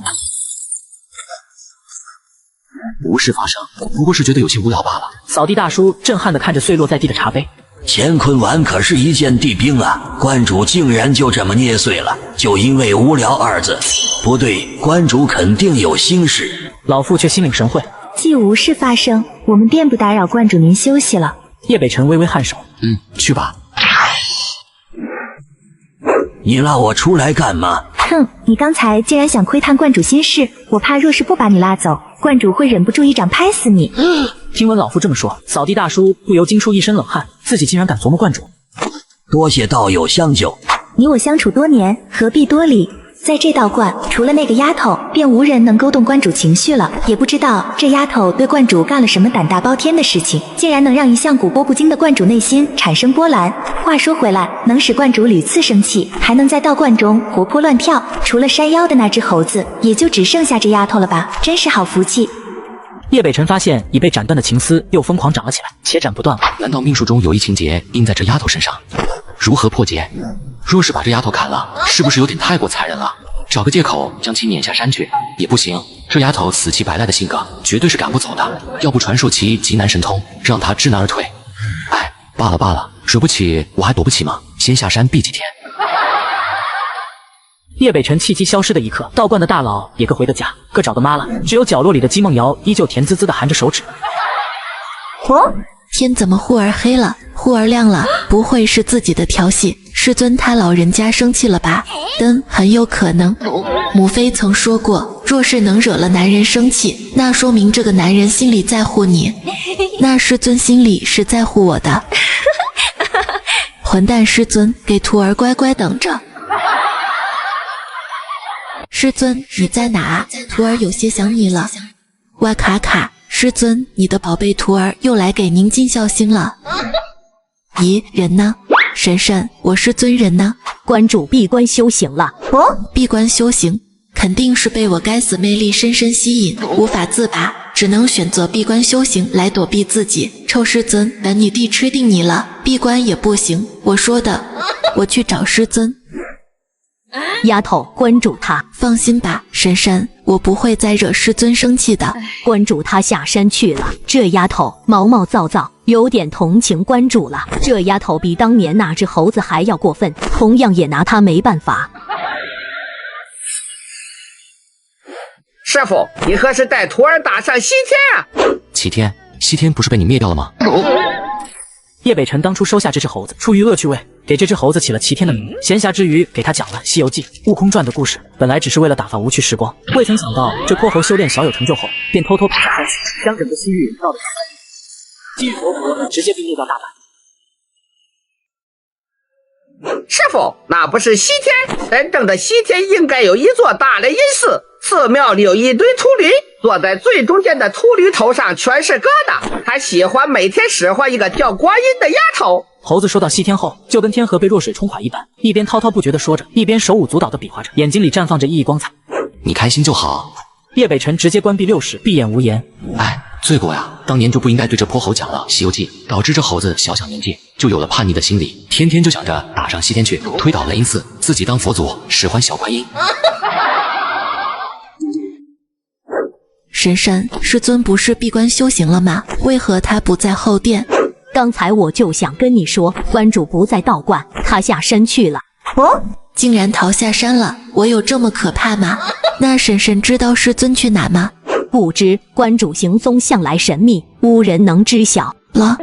无事发生，不过是觉得有些无聊罢了。扫地大叔震撼地看着碎落在地的茶杯。乾坤丸可是一件地冰啊，观主竟然就这么捏碎了，就因为无聊二字。不对，观主肯定有心事。老妇却心领神会，既无事发生，我们便不打扰观主您休息了。叶北辰微微颔首，去吧。你拉我出来干嘛？哼，你刚才竟然想窥探观主心事，我怕若是不把你拉走，观主会忍不住一掌拍死你。听闻老妇这么说，扫地大叔不由惊出一身冷汗，自己竟然敢琢磨观主。多谢道友相救。你我相处多年，何必多礼？在这道观，除了那个丫头，便无人能勾动观主情绪了。也不知道这丫头对观主干了什么胆大包天的事情，竟然能让一向古波不惊的观主内心产生波澜。话说回来，能使观主屡次生气，还能在道观中活泼乱跳，除了山妖的那只猴子，也就只剩下这丫头了吧？真是好福气。叶北辰发现已被斩断的情丝又疯狂长了起来，且斩不断了。难道命数中有一情节印在这丫头身上？如何破解？若是把这丫头砍了，是不是有点太过残忍了？找个借口将其撵下山去也不行。这丫头死乞白赖的性格，绝对是赶不走的。要不传授其极难神通，让她知难而退。哎，罢了罢了，惹不起我还躲不起吗？先下山避几天。叶北辰气机消失的一刻，道观的大佬也各回的家，各找个妈了。只有角落里的姬梦瑶依旧甜滋滋的含着手指。天怎么忽而黑了，忽而亮了？不会是自己的调戏？师尊他老人家生气了吧？很有可能。母妃曾说过，若是能惹了男人生气，那说明这个男人心里在乎你，那师尊心里是在乎我的。混蛋师尊，给徒儿乖乖等着。师尊，你在哪？徒儿有些想你了。哇卡卡，师尊，你的宝贝徒儿又来给您尽孝心了。咦，人呢？神神，我是尊人呢。观主闭关修行了。闭关修行，肯定是被我该死魅力深深吸引，无法自拔。只能选择闭关修行来躲避自己。臭师尊，把你弟吃定你了，闭关也不行。我说的，我去找师尊。丫头，关注他。放心吧，珊珊，我不会再惹师尊生气的。关注他下山去了。这丫头毛毛躁躁，有点同情关注了。这丫头比当年那只猴子还要过分，同样也拿他没办法。师傅，你何时带徒儿打上西天啊？齐天，西天不是被你灭掉了吗？叶北辰当初收下这只猴子，出于恶趣味，给这只猴子起了齐天的名。闲暇之余，给他讲了《西游记》《悟空传》的故事，本来只是为了打发无趣时光，未曾想到这泼猴修炼小有成就后，便偷偷跑下山去，将整个西域绕得长半天，西域活佛直接被灭掉大半。师傅，那不是西天，真正的西天应该有一座大雷音寺，寺庙里有一堆秃驴，坐在最中间的秃驴头上全是疙瘩，还喜欢每天使唤一个叫观音的丫头。猴子说到西天后，就跟天河被弱水冲垮一般，一边滔滔不绝地说着，一边手舞足蹈地比划着，眼睛里绽放着熠熠光彩。你开心就好。叶北辰直接关闭六识，闭眼无言。哎，罪过呀！当年就不应该对这泼猴讲了《西游记》，导致这猴子小小年纪就有了叛逆的心理，天天就想着打上西天去，推倒雷音寺，自己当佛祖，使唤小观音。神山，师尊不是闭关修行了吗？为何他不在后殿？刚才我就想跟你说，关主不在道观，他下山去了。哦，竟然逃下山了，我有这么可怕吗？那婶婶知道师尊去哪吗？不知，关主行踪向来神秘，无人能知晓。了。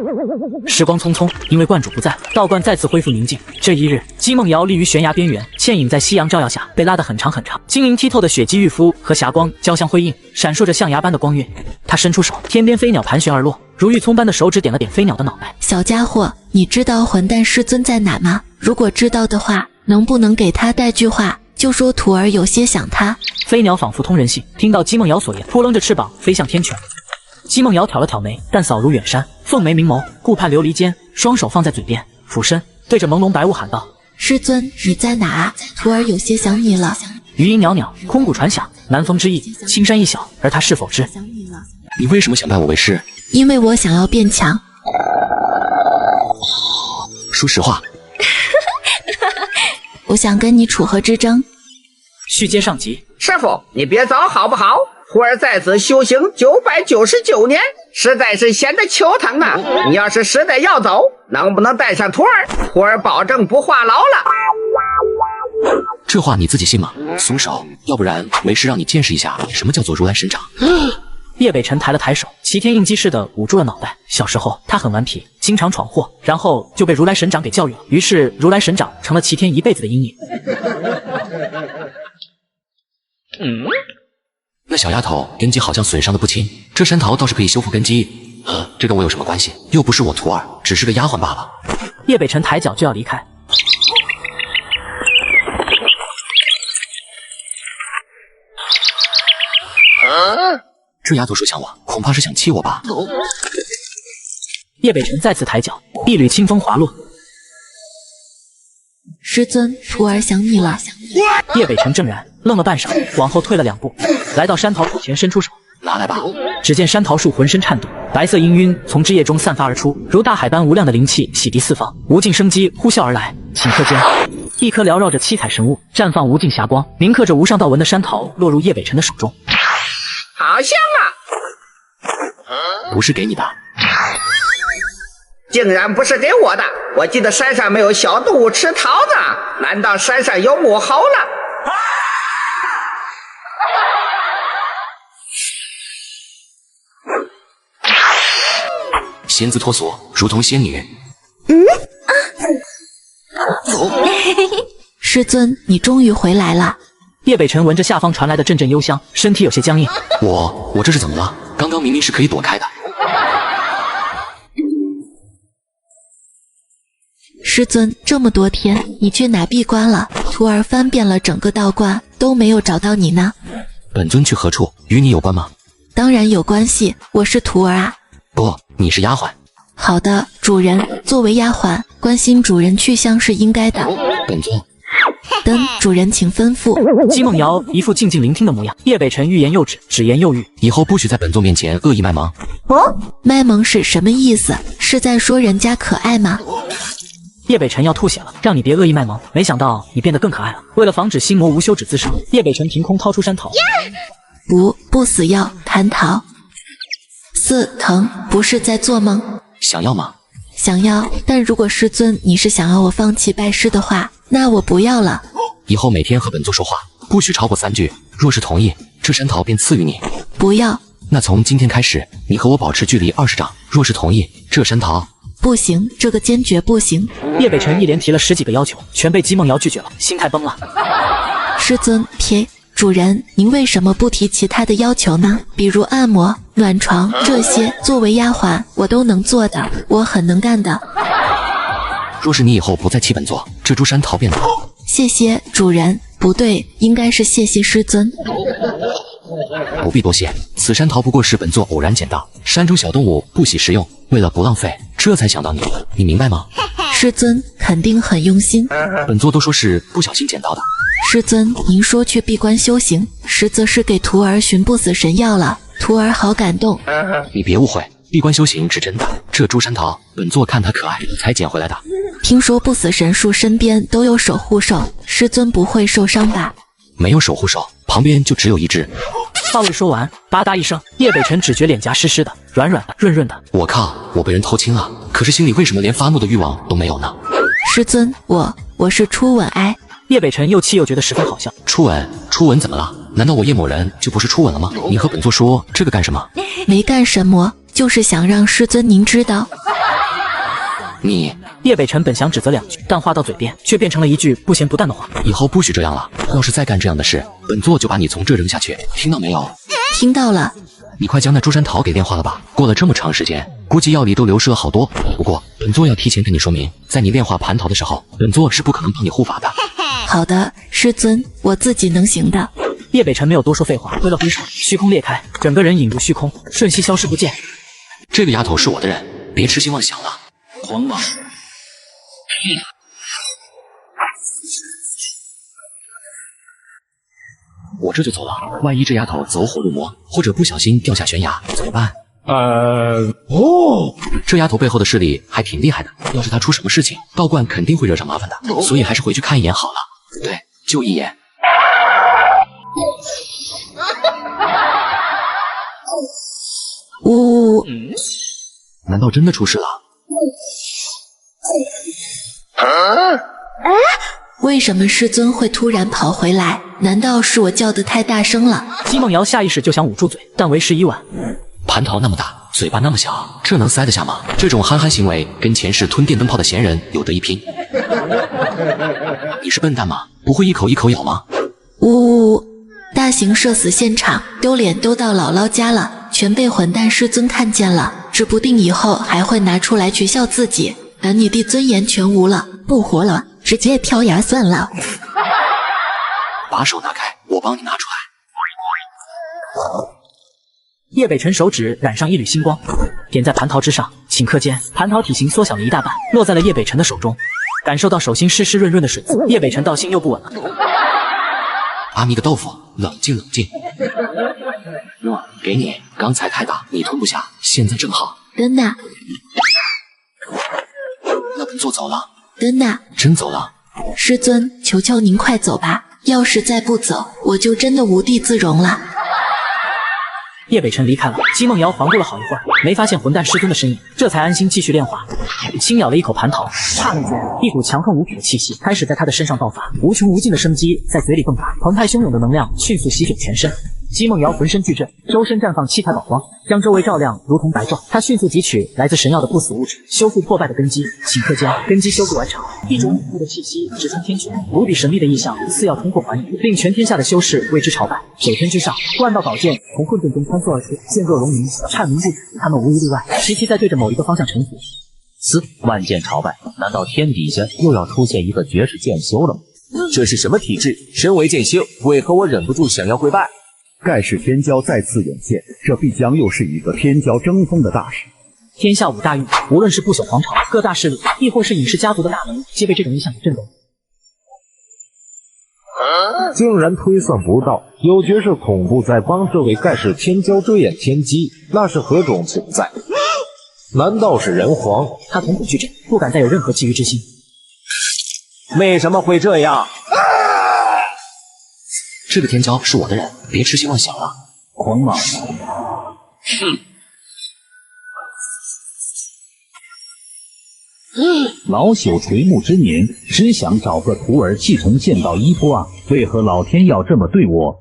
时光匆匆，因为观主不在，道观再次恢复宁静。这一日，姬梦瑶立于悬崖边缘，倩影在夕阳照耀下被拉得很长很长，晶莹剔透的雪肌玉肤和霞光交相辉映，闪烁着象牙般的光晕。她伸出手，天边飞鸟盘旋而落，如玉葱般的手指点了点飞鸟的脑袋。小家伙，你知道混蛋师尊在哪吗？如果知道的话，能不能给他带句话，就说徒儿有些想他。飞鸟仿佛通人性，听到姬梦瑶所言，扑棱着翅膀飞向天穹。姬梦瑶挑了挑眉，淡扫如远山，凤眉明眸，顾盼流离间，双手放在嘴边，俯身对着朦胧白雾喊道：“师尊，你在哪啊？徒儿有些想你了。”余音袅袅，空谷传响，南风之意，青山一小，而他是否知？你为什么想拜我为师？因为我想要变强。说实话。我想跟你楚河之争。续接上集。师傅，你别走好不好？徒儿在此修行999年，实在是闲得球疼啊！你要是实在要走，能不能带上徒儿？徒儿保证不话痨了。这话你自己信吗？松手，要不然为师让你见识一下什么叫做如来神掌。叶北辰抬了抬手，齐天应激似的捂住了脑袋。小时候他很顽皮，经常闯祸，然后就被如来神掌给教育了，于是如来神掌成了齐天一辈子的阴影。那小丫头根基好像损伤的不轻，这山桃倒是可以修复根基。这跟我有什么关系？又不是我徒儿，只是个丫鬟罢了。叶北辰抬脚就要离开。这丫头说想我，恐怕是想气我吧。叶北辰再次抬脚，一缕清风滑落。师尊，徒儿想你了。叶北辰怔然，愣了半晌，往后退了2步，来到山桃树前，伸出手拿来吧。只见山桃树浑身颤抖，白色氤氲从枝叶中散发而出，如大海般无量的灵气洗涤四方，无尽生机呼啸而来。顷刻间，一颗缭绕着七彩神雾，绽放无尽霞光，铭刻着无上道纹的山桃落入叶北辰的手中。好香啊！不是给你的。竟然不是给我的！我记得山上没有小动物吃桃子，难道山上有母猴了？仙姿脱俗，如同仙女。师尊，你终于回来了。叶北辰闻着下方传来的阵阵幽香，身体有些僵硬。我这是怎么了？刚刚明明是可以躲开的。师尊，这么多天你去哪闭关了？徒儿翻遍了整个道观，都没有找到你呢。本尊去何处？与你有关吗？当然有关系，我是徒儿啊。不，你是丫鬟。好的，主人。作为丫鬟，关心主人去向是应该的。本尊。等主人请吩咐。姬梦瑶一副静静聆听的模样，叶北辰欲言又止，只言又语，以后不许在本座面前恶意卖萌。卖萌是什么意思？是在说人家可爱吗？叶北辰要吐血了，让你别恶意卖萌，没想到你变得更可爱了。为了防止心魔无休止滋生，叶北辰凭空掏出山桃。不死药，蟠桃。4疼，不是在做梦。想要吗？想要，但如果师尊你是想要我放弃拜师的话，那我不要了。以后每天和本座说话，不许超过3句。若是同意，这山桃便赐予你。不要。那从今天开始，你和我保持距离20丈。若是同意，这山桃不行，这个坚决不行。叶北辰一连提了10几个要求，全被姬梦瑶拒绝了，心态崩了。师尊，撇。主人，您为什么不提其他的要求呢？比如按摩、暖床这些，作为丫鬟我都能做的，我很能干的。若是你以后不再欺本座，这株山桃便倒。谢谢主人，不对，应该是谢谢师尊。不必多谢，此山桃不过是本座偶然捡到，山中小动物不喜食用，为了不浪费，这才想到你，你明白吗？师尊肯定很用心，本座都说是不小心捡到的。师尊，您说去闭关修行，实则是给徒儿寻不死神药了，徒儿好感动。你别误会，闭关修行是真的，这株山桃本座看它可爱才捡回来的。听说不死神树身边都有守护兽，师尊不会受伤吧？没有守护兽，旁边就只有一只。话未说完，吧嗒一声，叶北辰只觉脸颊湿湿的，软软的，润润的。我靠，我被人偷亲了，可是心里为什么连发怒的欲望都没有呢？师尊，我是初吻哀。叶北辰又气又觉得十分好笑。初吻怎么了？难道我叶某人就不是初吻了吗？你和本座说这个干什么？没干什么，就是想让师尊您知道。你叶北辰本想指责2句，但话到嘴边却变成了一句不咸不淡的话。以后不许这样了，要是再干这样的事，本座就把你从这扔下去，听到没有？听到了。你快将那株山桃给炼化了吧，过了这么长时间，估计药力都流失了好多。不过本座要提前跟你说明，在你炼化蟠桃的时候，本座是不可能帮你护法的。好的，师尊，我自己能行的。叶北辰没有多说废话，为了挥手，虚空裂开，整个人引入虚空，瞬息消失不见。这个丫头是我的人，别痴心妄想了。狂妄！我这就走了，万一这丫头走火入魔，或者不小心掉下悬崖怎么办？这丫头背后的势力还挺厉害的，要是她出什么事情，道观肯定会惹上麻烦的，所以还是回去看一眼好了。对，就一眼。难道真的出事了？为什么师尊会突然跑回来？难道是我叫得太大声了？姬梦瑶下意识就想捂住嘴，但为时已晚。蟠桃那么大，嘴巴那么小，这能塞得下吗？这种憨憨行为跟前世吞电灯泡的闲人有得一拼。你是笨蛋吗？不会一口一口咬吗？大型社死现场，丢脸丢到姥姥家了，全被混蛋师尊看见了，指不定以后还会拿出来取笑自己。俺女帝尊严全无了，不活了，直接跳崖算了。把手拿开，我帮你拿出来。叶北辰手指染上一缕星光，点在蟠桃之上，顷刻间，蟠桃体型缩小了一大半，落在了叶北辰的手中。感受到手心湿湿润润的水渍，叶北辰道心又不稳了。阿弥个豆腐，冷静冷静。给你，刚才太大，你吞不下，现在正好。真的？那本座走了。真的？真走了。师尊，求求您快走吧，要是再不走，我就真的无地自容了。叶北辰离开了，姬梦瑶环顾了好一会儿，没发现混蛋师尊的身影，这才安心继续炼化。轻咬了一口蟠桃，刹那间，一股强横无比的气息开始在他的身上爆发，无穷无尽的生机在嘴里迸发，澎湃汹涌的能量迅速席卷全身。姬梦瑶浑身巨震，周身绽放七彩宝光，将周围照亮如同白昼。她迅速汲取来自神药的不死物质，修复破败的根基。顷刻间，根基修复完成，一种恐怖的气息直冲天穹，无比神秘的异象似要冲破寰宇，令全天下的修士为之朝拜。九天之上，万道宝剑从混沌中穿梭而出，剑若龙鸣，颤鸣不止。他们无一例外，齐齐在对着某一个方向沉浮。万剑朝拜，难道天底下又要出现一个绝世剑修了吗？这是什么体质？身为剑修，为何我忍不住想要跪拜？盖世天骄再次涌现，这必将又是一个天骄争锋的大事。天下五大运，无论是不朽皇朝、各大势力，亦或是尹氏家族的大门，皆被这种异象给震动。竟然推算不到有绝世恐怖在帮这位盖世天骄遮掩天机，那是何种存在？难道是人皇？他同苦巨阵，不敢再有任何觊觎之心。为什么会这样？这个天骄是我的人，别痴心妄想了。狂妄！老朽垂暮之年，只想找个徒儿继承剑道衣钵啊！为何老天要这么对我？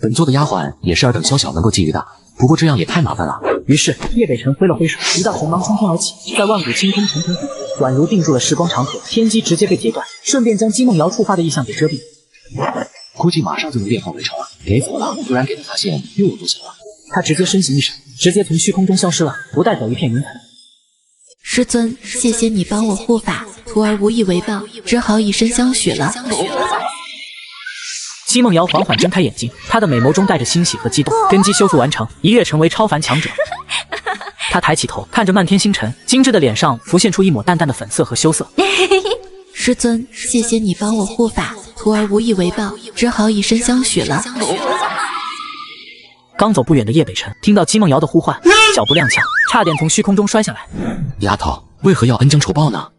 本座的丫鬟也是尔等宵小能够觊觎的，不过这样也太麻烦了。于是叶北辰挥了挥手，一道红芒冲天而起，在万古清空重天覆，宛如定住了时光长河，天机直接被截断，顺便将姬梦瑶触发的异象给遮蔽。估计马上就能炼化为成了，别走了，不然给他发现又有多险了。他直接身形一闪，直接从虚空中消失了，不带走一片云彩。师尊，谢谢你帮我护法，徒儿无以为报，只好以身相许了。姬梦瑶缓缓睁开眼睛，她的美眸中带着欣喜和激动。根基修复完成，一跃成为超凡强者。她抬起头，看着漫天星辰，精致的脸上浮现出一抹淡淡的粉色和羞涩。师尊，谢谢你帮我护法，徒儿无以为报，只好以身相许了。刚走不远的叶北辰听到姬梦瑶的呼唤，脚步踉跄，差点从虚空中摔下来。丫头，为何要恩将仇报呢？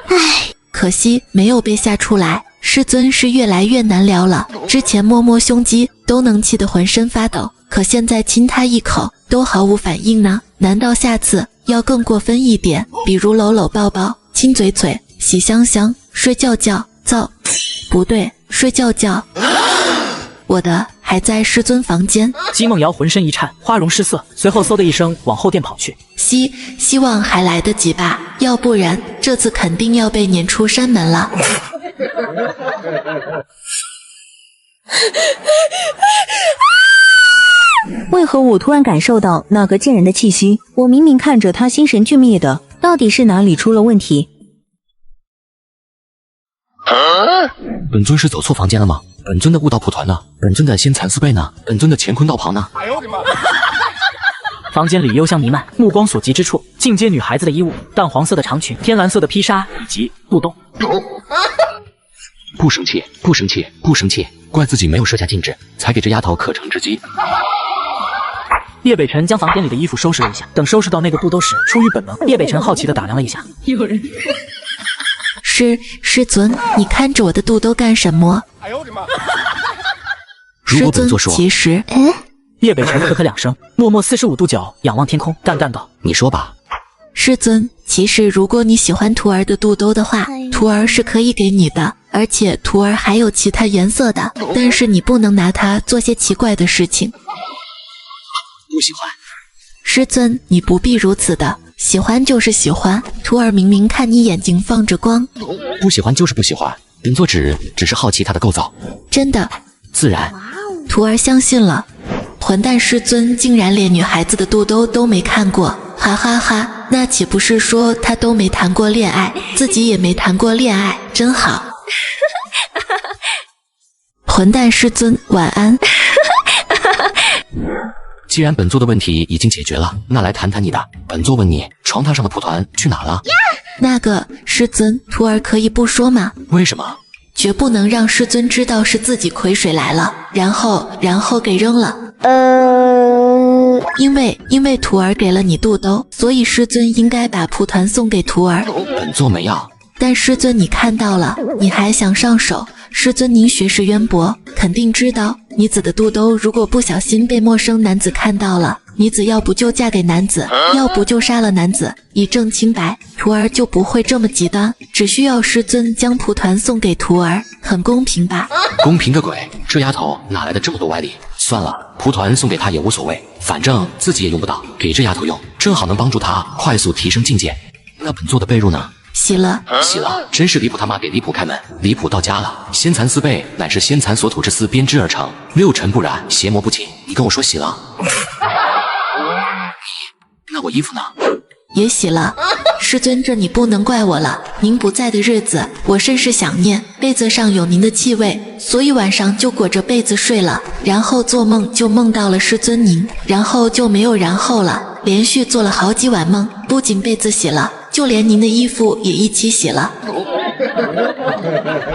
唉，可惜没有被吓出来。师尊是越来越难聊了，之前摸摸胸肌都能气得浑身发抖，可现在亲他一口都毫无反应呢。难道下次要更过分一点，比如搂搂抱抱、亲嘴嘴、洗香香、睡觉觉、造？不对，睡觉觉。我的还在师尊房间。姬梦瑶浑身一颤，花容失色，随后嗖的一声往后殿跑去。希望还来得及吧，要不然这次肯定要被撵出山门了。为何我突然感受到那个贱人的气息？我明明看着他心神俱灭的，到底是哪里出了问题？本尊是走错房间了吗？本尊的悟道蒲团呢？本尊的仙蚕丝被呢？本尊的乾坤道袍呢？哎呦我的妈！房间里幽香弥漫，目光所及之处，尽皆女孩子的衣物，淡黄色的长裙，天蓝色的披纱，以及肚兜。不生气，不生气，不生气，怪自己没有设下禁制，才给这丫头可乘之机。叶北辰将房间里的衣服收拾了一下，等收拾到那个肚兜时，出于本能，叶北辰好奇地打量了一下。有人。师尊，你看着我的肚兜干什么？哎呦我的妈！如果本座说，其实，叶北辰呵呵两声，默默45度角仰望天空，淡淡道：“你说吧。”师尊，其实如果你喜欢徒儿的肚兜的话，徒儿是可以给你的，而且徒儿还有其他颜色的，但是你不能拿它做些奇怪的事情。不喜欢。师尊，你不必如此的。喜欢就是喜欢，徒儿明明看你眼睛放着光。不喜欢就是不喜欢，本座只是好奇它的构造。真的？自然。徒儿相信了。混蛋师尊竟然连女孩子的肚兜都没看过，哈哈哈！那岂不是说他都没谈过恋爱，自己也没谈过恋爱，真好。混蛋师尊，晚安。既然本座的问题已经解决了，那来谈谈你的。本座问你，床榻上的蒲团去哪了？那个师尊，徒儿可以不说吗？为什么？绝不能让师尊知道是自己癸水来了，然后给扔了。因为徒儿给了你肚兜，所以师尊应该把蒲团送给徒儿。本座没要。但师尊你看到了，你还想上手？师尊您学识渊博，肯定知道女子的肚兜如果不小心被陌生男子看到了，女子要不就嫁给男子，要不就杀了男子，以证清白。徒儿就不会这么极端，只需要师尊将蒲团送给徒儿，很公平吧？公平个鬼！这丫头哪来的这么多歪理？算了，蒲团送给她也无所谓，反正自己也用不到，给这丫头用，正好能帮助她快速提升境界。那本座的被褥呢？洗了，真是离谱他妈给离谱开门，离谱到家了。仙蚕丝被乃是仙蚕所吐之丝编织而成，六尘不染，邪魔不侵。你跟我说洗了？那我衣服呢？也洗了。师尊，这你不能怪我了。您不在的日子，我甚是想念，被子上有您的气味，所以晚上就裹着被子睡了，然后做梦就梦到了师尊您，然后就没有然后了，连续做了好几晚梦。不仅被子洗了，就连您的衣服也一起洗了。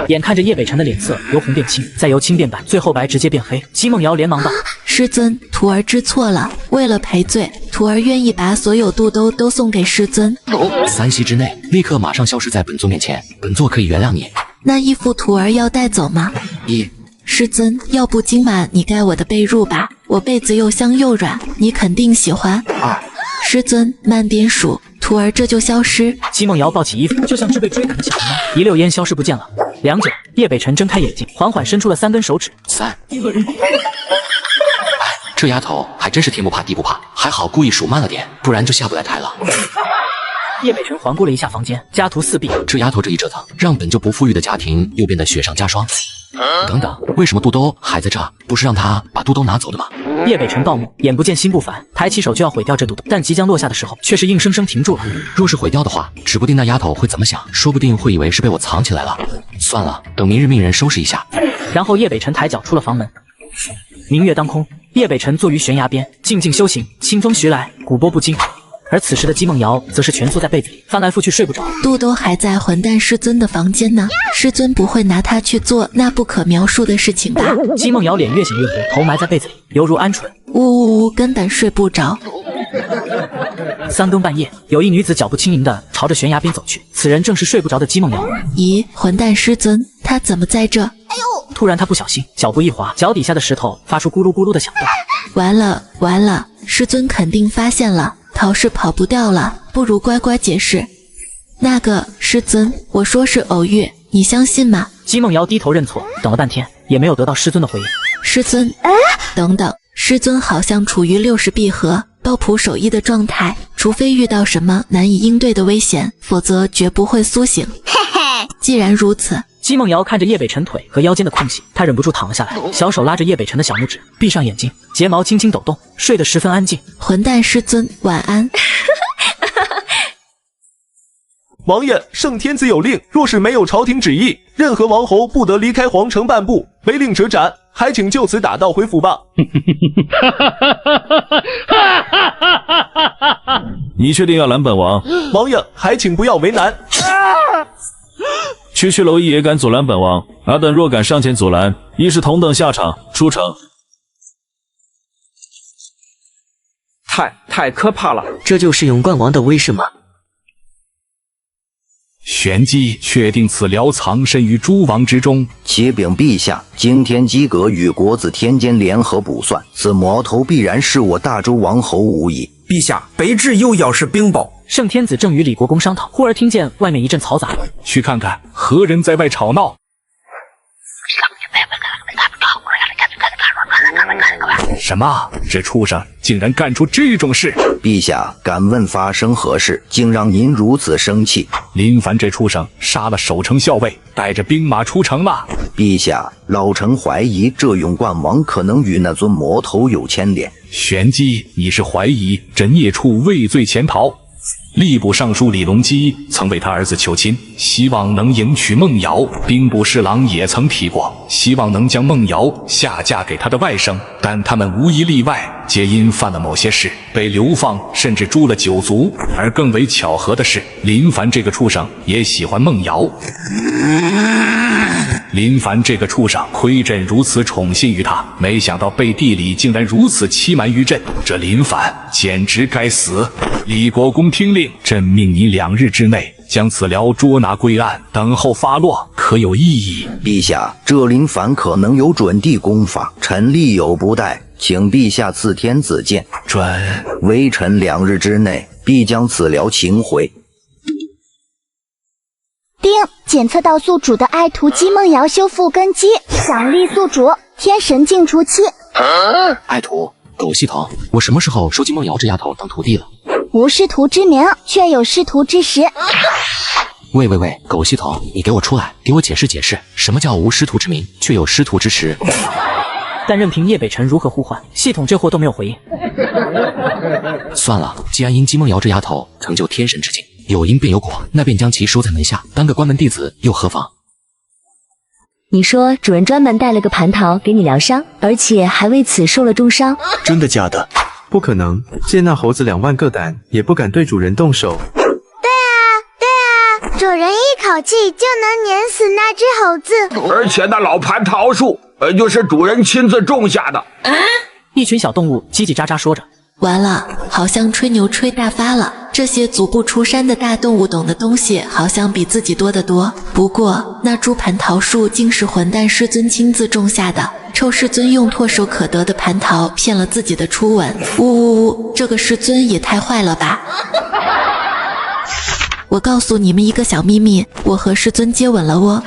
眼看着叶北辰的脸色由红变青，再由青变白，最后白直接变黑，姬梦瑶连忙道：“师尊，徒儿知错了，为了赔罪，徒儿愿意把所有肚兜都送给师尊。3息之内，立刻马上消失在本座面前，本座可以原谅你。那衣服徒儿要带走吗？1，师尊，要不今晚你盖我的被褥吧，我被子又香又软，你肯定喜欢。2，师尊，慢点数，徒儿这就消失。姬梦瑶抱起衣服，就像是被追赶的小熊猫，一溜烟消失不见了。良久，叶北辰睁开眼睛，缓缓伸出了3根手指。3。这丫头还真是天不怕地不怕，还好故意数慢了点，不然就下不来台了。叶北辰环顾了一下房间，家徒四壁。这丫头这一折腾，让本就不富裕的家庭又变得雪上加霜。等等，为什么肚兜还在这？不是让他把肚兜拿走的吗？叶北辰盗墓，眼不见心不烦，抬起手就要毁掉这肚兜，但即将落下的时候，却是硬生生停住了。若是毁掉的话，指不定那丫头会怎么想，说不定会以为是被我藏起来了。算了，等明日命人收拾一下。然后叶北辰抬脚出了房门。明月当空，叶北辰坐于悬崖边，静静修行，清风徐来，鼓波不惊。而此时的姬梦瑶则是蜷缩在被子里，翻来覆去睡不着。肚兜还在混蛋师尊的房间呢，师尊不会拿它去做那不可描述的事情吧？姬梦瑶脸越显越红，头埋在被子里，犹如鹌鹑。呜，根本睡不着。3更半夜，有一女子脚步轻盈地朝着悬崖边走去，此人正是睡不着的姬梦瑶。咦，混蛋师尊，他怎么在这？突然他不小心脚步一滑，脚底下的石头发出咕噜咕噜的响动。完了完了，师尊肯定发现了，逃是跑不掉了，不如乖乖解释。那个师尊，我说是偶遇，你相信吗？姬梦瑶低头认错，等了半天也没有得到师尊的回应。师尊，等等，师尊好像处于60闭合道仆守一的状态，除非遇到什么难以应对的危险，否则绝不会苏醒。嘿嘿，既然如此。姬梦瑶看着叶北辰腿和腰间的空隙，她忍不住躺了下来，小手拉着叶北辰的小拇指，闭上眼睛，睫毛轻轻抖动，睡得十分安静。混蛋师尊，晚安。王爷，圣天子有令，若是没有朝廷旨意，任何王侯不得离开皇城半步，违令者斩。还请就此打道回府吧。你确定要拦本王？王爷，还请不要为难。区区蝼蚁也敢阻拦本王，尔等若敢上前阻拦，亦是同等下场，出城。太可怕了，这就是永冠王的威势吗？玄机确定此辽藏身于诸王之中。启禀陛下，惊天机阁与国子天监联合卜算，此魔头必然是我大周王侯无疑。陛下，北至又要是冰雹。圣天子正与李国公商讨，忽而听见外面一阵嘈杂，去看看何人在外吵闹。什么？这畜生竟然干出这种事！陛下，敢问发生何事，竟让您如此生气？林凡这畜生杀了守城校尉，带着兵马出城了。陛下，老臣怀疑这永冠王可能与那尊魔头有牵连。玄机，你是怀疑真孽畜畏罪潜逃？吏部尚书李隆基曾为他儿子求亲，希望能迎娶孟瑶。兵部侍郎也曾提过，希望能将孟瑶下嫁给他的外甥，但他们无一例外皆因犯了某些事被流放，甚至诛了9族。而更为巧合的是，林凡这个畜生也喜欢孟瑶。林凡这个畜生亏朕如此宠信于他，没想到背地里竟然如此欺瞒于朕，这林凡简直该死！李国公听令，朕命你2日之内将此辽捉拿归案，等候发落，可有异议？陛下，这林凡可能有准地功法，臣力有不逮，请陛下赐天子剑。准，微臣2日之内必将此辽擒回。丁，检测到宿主的爱徒姬梦瑶修复根基，奖励宿主天神镜除期。爱徒，狗系统，我什么时候收姬梦瑶这丫头当徒弟了？无师徒之名，却有师徒之实。喂，狗系统，你给我出来，给我解释解释，什么叫无师徒之名，却有师徒之实？但任凭叶北辰如何呼唤，系统这货都没有回应。算了，既然因姬梦瑶这丫头成就天神之境，有因便有果，那便将其收在门下，当个关门弟子又何妨？你说主人专门带了个蟠桃给你疗伤，而且还为此受了重伤，真的假的？不可能，见那猴子2万个胆，也不敢对主人动手。对啊，主人一口气就能碾死那只猴子，而且那老蟠桃树，就是主人亲自种下的。一群小动物叽叽喳喳说着。完了，好像吹牛吹大发了。这些足不出山的大动物懂的东西好像比自己多得多。不过那株蟠桃树竟是混蛋师尊亲自种下的，臭师尊用唾手可得的蟠桃骗了自己的初吻。呜呜呜，这个师尊也太坏了吧！我告诉你们一个小秘密，我和师尊接吻了哦。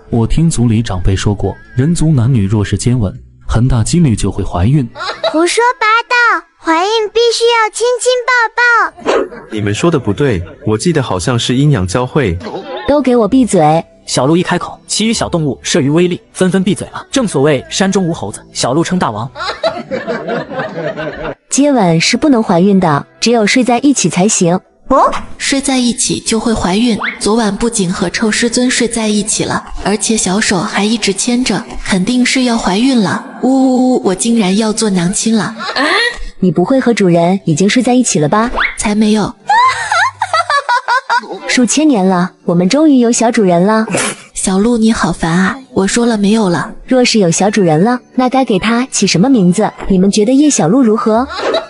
我听族里长辈说过，人族男女若是接吻，很大几率就会怀孕。胡说八道，怀孕必须要亲亲抱抱。你们说的不对，我记得好像是阴阳交汇。都给我闭嘴！小鹿一开口，其余小动物慑于威力，纷纷闭嘴了。正所谓山中无猴子，小鹿称大王。接吻是不能怀孕的，只有睡在一起才行。睡在一起就会怀孕。昨晚不仅和臭师尊睡在一起了，而且小手还一直牵着，肯定是要怀孕了。呜呜呜，我竟然要做娘亲了！你不会和主人已经睡在一起了吧？才没有。数千年了，我们终于有小主人了。小鹿你好烦啊，我说了没有了。若是有小主人了，那该给他起什么名字？你们觉得叶小鹿如何？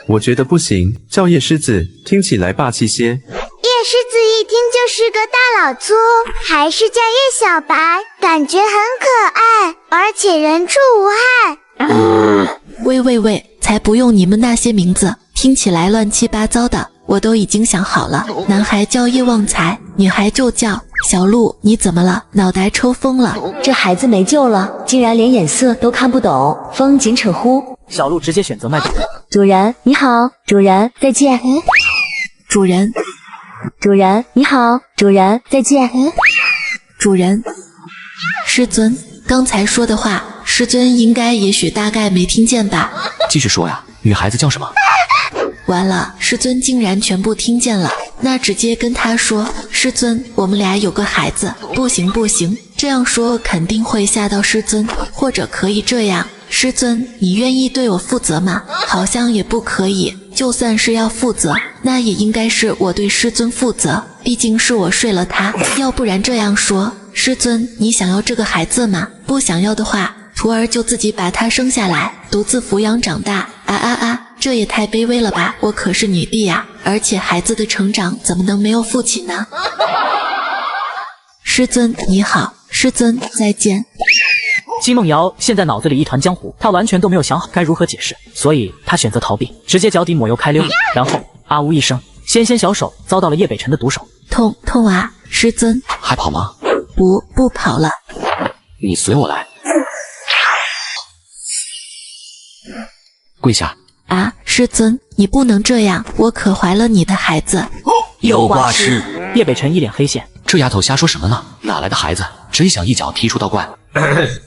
我觉得不行，叫叶狮子听起来霸气些。叶狮子一听就是个大老粗，还是叫叶小白，感觉很可爱，而且人畜无害。喂，才不用你们那些名字，听起来乱七八糟的。我都已经想好了，男孩叫叶旺财，女孩就叫小鹿。你怎么了？脑袋抽风了？这孩子没救了，竟然连眼色都看不懂，风紧扯呼。小鹿直接选择卖主。主人你好，主人再见。主人你好，主人再见。主人，师尊刚才说的话，师尊应该也许大概没听见吧？继续说呀，女孩子叫什么？完了，师尊竟然全部听见了。那直接跟他说，师尊，我们俩有个孩子。不行，这样说肯定会吓到师尊。或者可以这样，师尊，你愿意对我负责吗？好像也不可以。就算是要负责，那也应该是我对师尊负责，毕竟是我睡了他。要不然这样说，师尊，你想要这个孩子吗？不想要的话，徒儿就自己把他生下来，独自抚养长大。这也太卑微了吧！我可是女帝呀，而且孩子的成长怎么能没有父亲呢？师尊你好，师尊再见。金梦瑶现在脑子里一团浆糊，她完全都没有想好该如何解释，所以她选择逃避，直接脚底抹油开溜，然后啊呜一声，纤小手遭到了叶北辰的毒手。痛啊！师尊还跑吗？不跑了。你随我来。跪下。啊，师尊，你不能这样，我可怀了你的孩子。有挂失。叶北辰一脸黑线，这丫头瞎说什么呢？哪来的孩子？真想一脚踢出道观。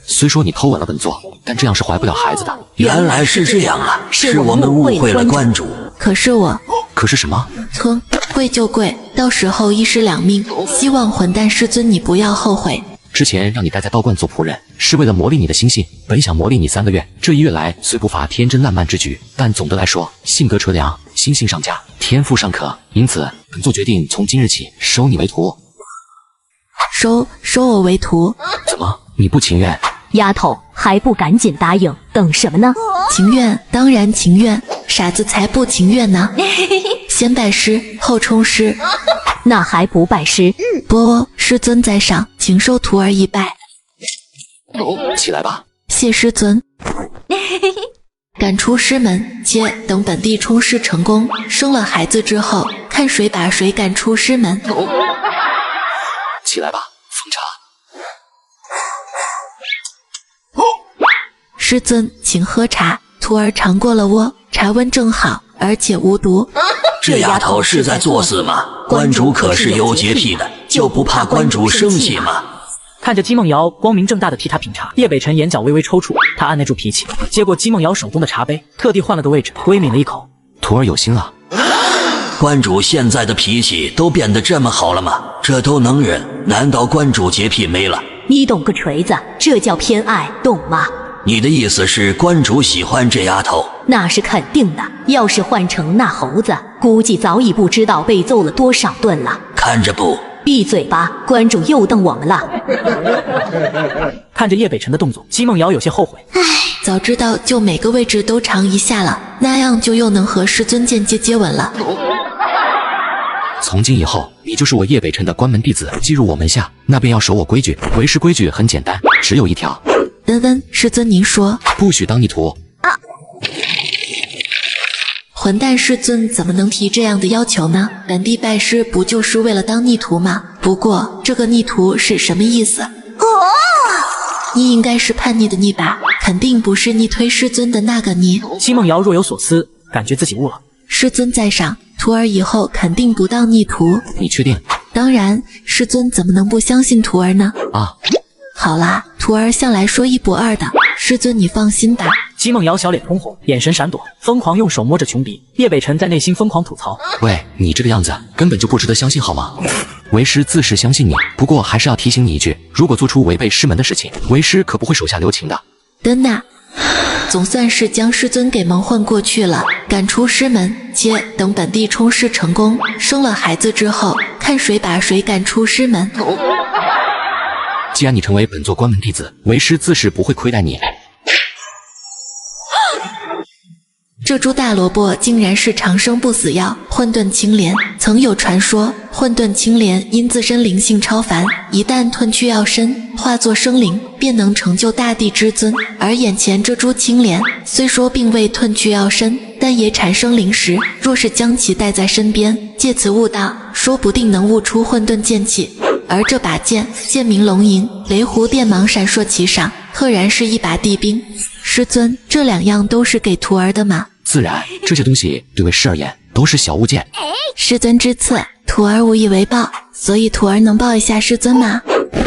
虽说你偷吻了本座，但这样是怀不了孩子的。原来是这样啊，是我们误会了关主。可是什么？哼，跪就跪，到时候一尸两命。希望混蛋师尊你不要后悔。之前让你待在道观做仆人，是为了磨砺你的心性。本想磨砺你3个月，这1月来虽不乏天真烂漫之举，但总的来说，性格纯良，心性上佳，天赋尚可。因此，本座决定从今日起收你为徒。收我为徒？怎么，你不情愿？丫头还不赶紧答应，等什么呢？情愿，当然情愿，傻子才不情愿呢。先拜师，后充师。那还不拜师？不，师尊在上，请受徒儿一拜。起来吧。谢师尊。赶出师门，且等本地充师成功，生了孩子之后，看谁把谁赶出师门。起来吧，奉茶。师尊，请喝茶。徒儿尝过了喔，茶温正好，而且无毒。这丫头是在作死吗？关主可是有洁癖的，就不怕关主生气吗？看着姬梦瑶光明正大的替他品茶，叶北辰眼角微微抽搐，他按耐住脾气，接过姬梦瑶手中的茶杯，特地换了个位置，微抿了一口。徒儿有心了。关主现在的脾气都变得这么好了吗？这都能忍，难道关主洁癖没了？你懂个锤子，这叫偏爱，懂吗？你的意思是关主喜欢这丫头？那是肯定的，要是换成那猴子，估计早已不知道被揍了多少顿了。看着不，闭嘴吧，关主又瞪我们了。看着叶北辰的动作，姬梦瑶有些后悔。早知道就每个位置都尝一下了，那样就又能和师尊间接接吻了。从今以后，你就是我叶北辰的关门弟子，进入我门下，那便要守我规矩。为师规矩很简单，只有一条。师尊您说，不许当逆徒。混蛋师尊怎么能提这样的要求呢？本地拜师不就是为了当逆徒吗？不过这个逆徒是什么意思？你应该是叛逆的逆吧，肯定不是逆推师尊的那个逆。姬梦瑶若有所思，感觉自己悟了。师尊在上，徒儿以后肯定不当逆徒。你确定？当然，师尊怎么能不相信徒儿呢？好啦，徒儿向来说一不二的，师尊你放心吧。姬梦瑶小脸通红，眼神闪躲，疯狂用手摸着穷鼻。叶北辰在内心疯狂吐槽：喂，你这个样子根本就不值得相信好吗？为师自是相信你，不过还是要提醒你一句，如果做出违背师门的事情，为师可不会手下留情的。真的，总算是将师尊给蒙混过去了，赶出师门。等本地冲师成功，生了孩子之后，看谁把谁赶出师门。既然你成为本座关门弟子，为师自是不会亏待你。这株大萝卜竟然是长生不死药混沌青莲。曾有传说，混沌青莲因自身灵性超凡，一旦吞去药身，化作生灵，便能成就大地之尊。而眼前这株青莲，虽说并未吞去药身，但也产生灵识。若是将其带在身边，借此悟道，说不定能悟出混沌剑气。而这把剑名龙吟，雷弧电芒闪烁其上，赫然是一把地兵。师尊，这两样都是给徒儿的吗？自然，这些东西对为师而言都是小物件。师尊之赐，徒儿无以为报，所以徒儿能抱一下师尊吗？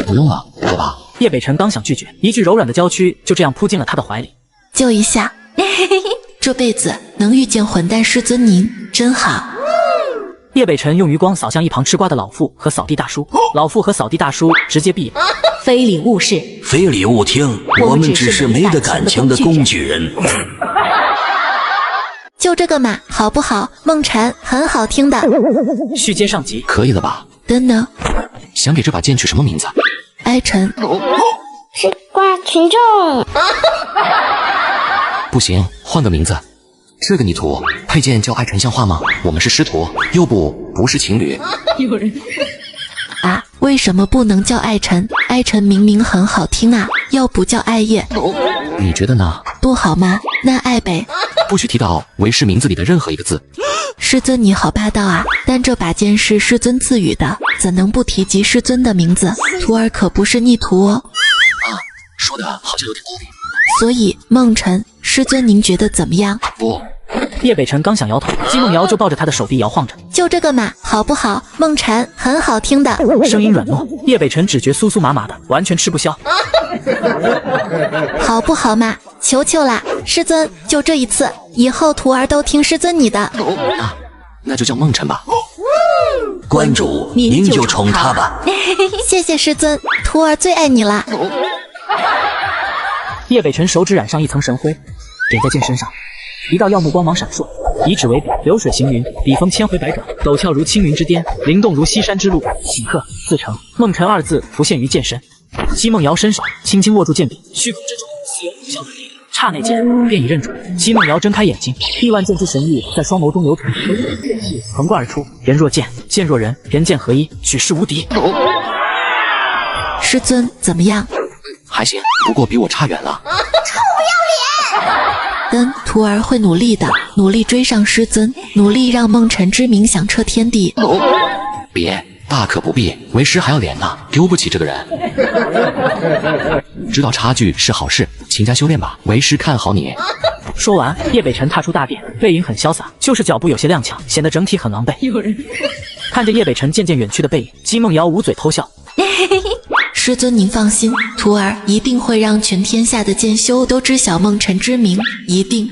不用了，走吧。叶北辰刚想拒绝，一具柔软的娇躯就这样扑进了他的怀里。就一下，这辈子能遇见混蛋师尊您，真好。叶北辰用余光扫向一旁吃瓜的老妇和扫地大叔，老妇和扫地大叔直接闭眼。非礼勿视，非礼勿听，我们只是没得感情的工具人。就这个嘛，好不好？梦蝉很好听的。续接上集，可以了吧？真的。想给这把剑取什么名字？哀晨。吃瓜群众。不行，换个名字。这个逆徒配剑叫爱晨像话吗？我们是师徒，又不是情侣。有人啊？为什么不能叫爱晨？爱晨明明很好听啊，要不叫爱叶？你觉得呢？不好吗？那爱呗。不许提到为师名字里的任何一个字。师尊你好霸道啊！但这把剑是师尊赐予的，怎能不提及师尊的名字？徒儿可不是逆徒哦。说的好像有点道理。所以梦辰，师尊您觉得怎么样？不。叶北辰刚想摇头，姬梦瑶就抱着他的手臂摇晃着。就这个嘛，好不好？梦蝉很好听的。声音软糯，叶北辰只觉酥酥麻麻的，完全吃不消。好不好嘛？求求啦，师尊，就这一次，以后徒儿都听师尊你的。那就叫梦辰吧。关主，您就宠他吧。谢谢师尊，徒儿最爱你了。叶北辰手指染上一层神灰，点在剑身上，一道耀目光芒闪烁，以指为笔，流水行云，笔锋千回百转，陡峭如青云之巅，灵动如西山之路。顷刻自成梦辰二字浮现于剑身。姬梦瑶伸手轻轻握住剑柄，虚空之中似有虎啸之力，刹那间便已认准。姬梦瑶睁开眼睛，亿万剑之神域在双眸中流传，剑气横贯而出，人若剑，剑若人，人剑合一，举世无敌。师尊怎么样？还行，不过比我差远了。臭不要脸！徒儿会努力的，努力追上师尊，努力让梦辰之名响彻天地。别，大可不必，为师还要脸呢，丢不起这个人。知道差距是好事，勤加修炼吧，为师看好你。说完，叶北辰踏出大殿，背影很潇洒，就是脚步有些踉跄，显得整体很狼狈。有人看着叶北辰渐渐远去的背影，姬梦瑶捂嘴偷笑。师尊您放心，徒儿一定会让全天下的剑修都知晓梦辰之名，一定。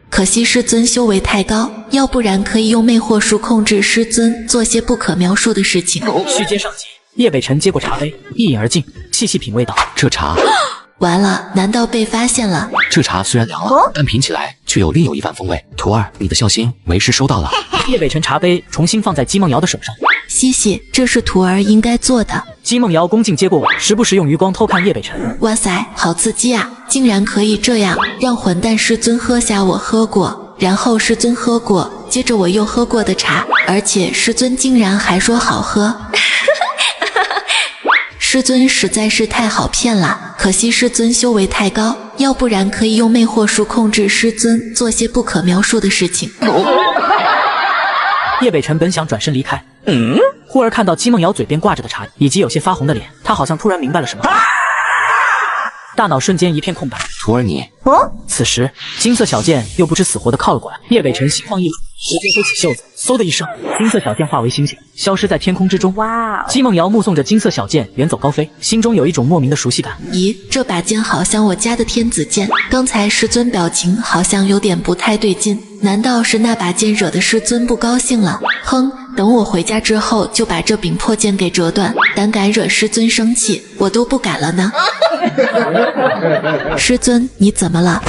可惜师尊修为太高，要不然可以用魅惑术控制师尊，做些不可描述的事情。续接上集，叶北辰接过茶杯，一饮而尽，细细品味道。这茶完了，难道被发现了？这茶虽然凉了，但品起来却有另有一番风味。徒儿，你的孝心为师收到了。叶北辰茶杯重新放在姬梦瑶的手上，嘻嘻，这是徒儿应该做的。姬梦瑶恭敬接过碗，时不时用余光偷看叶北辰。哇塞，好刺激啊！竟然可以这样，让混蛋师尊喝下我喝过，然后师尊喝过，接着我又喝过的茶，而且师尊竟然还说好喝。师尊实在是太好骗了，可惜师尊修为太高，要不然可以用魅惑术控制师尊做些不可描述的事情。叶北辰本想转身离开，忽而看到姬梦瑶嘴边挂着的茶以及有些发红的脸，他好像突然明白了什么，大脑瞬间一片空白。徒儿你，此时金色小剑又不知死活的靠了过来，叶北辰心慌意乱，直接挥起袖子，嗖的一声，金色小剑化为星星，消失在天空之中。哇！姬梦瑶目送着金色小剑远走高飞，心中有一种莫名的熟悉感。咦，这把剑好像我家的天子剑，刚才师尊表情好像有点不太对劲，难道是那把剑惹得师尊不高兴了？哼，等我回家之后就把这柄破剑给折断，胆敢惹师尊生气，我都不敢了呢。师尊，你怎么了？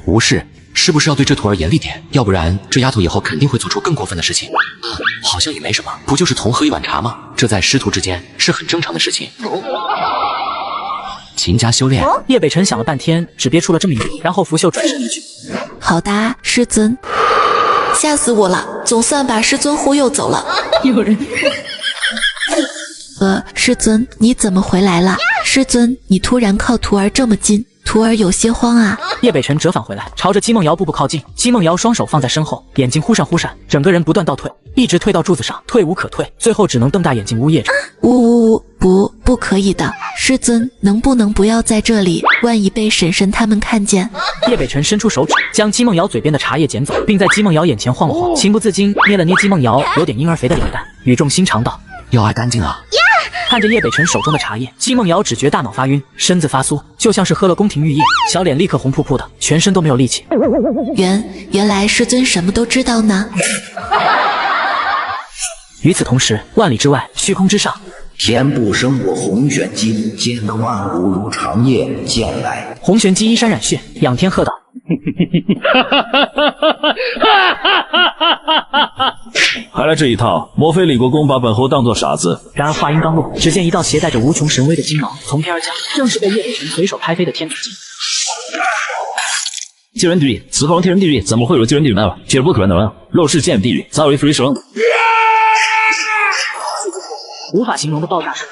无事，是不是要对这徒儿严厉点？要不然这丫头以后肯定会做出更过分的事情。好像也没什么，不就是同喝一碗茶吗？这在师徒之间是很正常的事情。勤加修炼。叶北辰想了半天，只憋出了这么一句，然后拂袖转身离去。好的，师尊。吓死我了，总算把师尊忽悠走了。有人。师尊，你怎么回来了？师尊，你突然靠徒儿这么近，徒儿有些慌啊。叶北辰折返回来，朝着姬梦瑶步步靠近。姬梦瑶双手放在身后，眼睛忽闪忽闪，整个人不断倒退，一直退到柱子上，退无可退，最后只能瞪大眼睛呜咽着。不可以的，师尊，能不能不要在这里？万一被婶婶他们看见。叶北辰伸出手指，将姬梦瑶嘴边的茶叶捡走，并在姬梦瑶眼前晃了晃，情不自禁捏了捏姬梦瑶有点婴儿肥的脸蛋，语重心长道：“要爱干净啊。”看着叶北辰手中的茶叶，姬梦瑶只觉大脑发晕，身子发酥，就像是喝了宫廷玉液，小脸立刻红扑扑的，全身都没有力气。原来师尊什么都知道呢。与此同时，万里之外，虚空之上，天不生我红玄机，见得万物如长夜，见来。红玄机衣衫染血，仰天喝道：“还来这一套，莫非李国公把本侯当作傻子？”然而话音刚落，只见一道携带着无穷神威的金芒从天而降，正是被叶北辰随手拍飞的天子金。救人地狱，此方天人地狱，怎么会有救人地狱呢？绝不可能！若是见地狱，早已飞升。无法形容的爆炸声，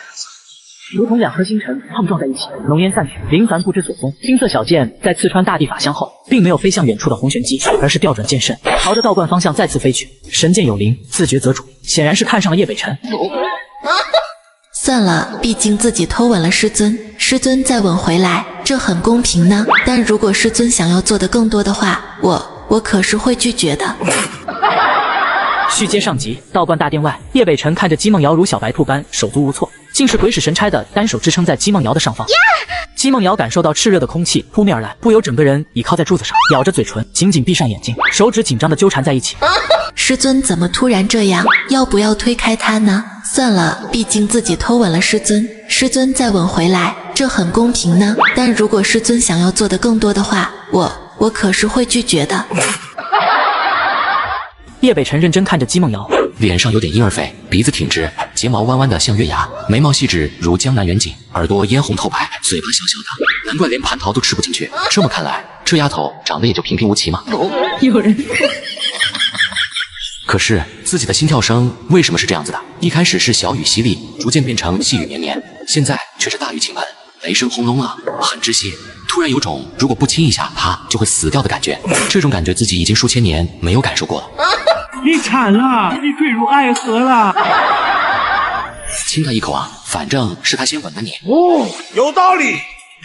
如同两颗星辰碰撞在一起，浓烟散去，林凡不知所踪。金色小剑在刺穿大地法相后，并没有飞向远处的红玄机，而是调转剑身，朝着道观方向再次飞去。神剑有灵，自觉则主，显然是看上了叶北辰。算了，毕竟自己偷吻了师尊，师尊再吻回来，这很公平呢。但如果师尊想要做的更多的话，我可是会拒绝的。续接上集，道观大殿外，叶北辰看着姬梦瑶如小白兔般手足无措，竟是鬼使神差的单手支撑在姬梦瑶的上方。姬梦瑶感受到炽热的空气扑面而来，不由整个人倚靠在柱子上，咬着嘴唇，紧紧闭上眼睛，手指紧张的纠缠在一起。师尊怎么突然这样？要不要推开他呢？算了，毕竟自己偷吻了师尊，师尊再吻回来，这很公平呢。但如果师尊想要做的更多的话，我可是会拒绝的。叶北辰认真看着姬梦瑶，脸上有点婴儿肥，鼻子挺直，睫毛弯弯的像月牙，眉毛细致如江南远景，耳朵嫣红透白，嘴巴小小的，难怪连蟠桃都吃不进去。这么看来，这丫头长得也就平平无奇嘛。有人。可是自己的心跳声为什么是这样子的？一开始是小雨淅沥，逐渐变成细雨绵绵，现在却是大雨倾盆，雷声轰隆啊，很窒息。突然有种如果不亲一下他就会死掉的感觉，这种感觉自己已经数千年没有感受过了。你惨了，你坠入爱河了。亲他一口啊，反正是他先吻的你。哦，有道理。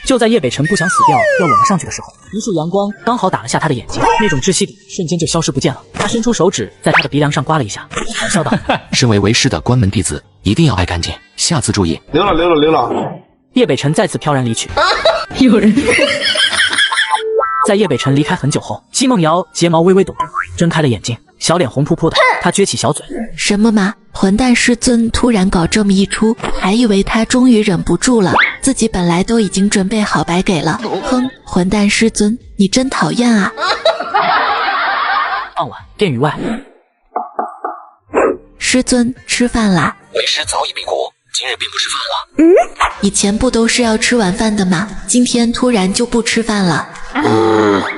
就在叶北辰不想死掉要吻了上去的时候，一束阳光刚好打了下他的眼睛，那种窒息感瞬间就消失不见了。他伸出手指在他的鼻梁上刮了一下，嘲笑道：“身为为师的关门弟子，一定要爱干净，下次注意。”溜了。叶北辰再次飘然离去。有人。在叶北辰离开很久后，姬梦瑶睫毛微微抖动，睁开了眼睛，小脸红扑扑的，她撅起小嘴：“什么嘛！混蛋师尊突然搞这么一出，还以为他终于忍不住了，自己本来都已经准备好白给了。哼，混蛋师尊，你真讨厌啊！”傍晚，殿宇外，师师尊，吃饭啦！为师早已辟谷，今日并不吃饭了。以前不都是要吃晚饭的吗？今天突然就不吃饭了？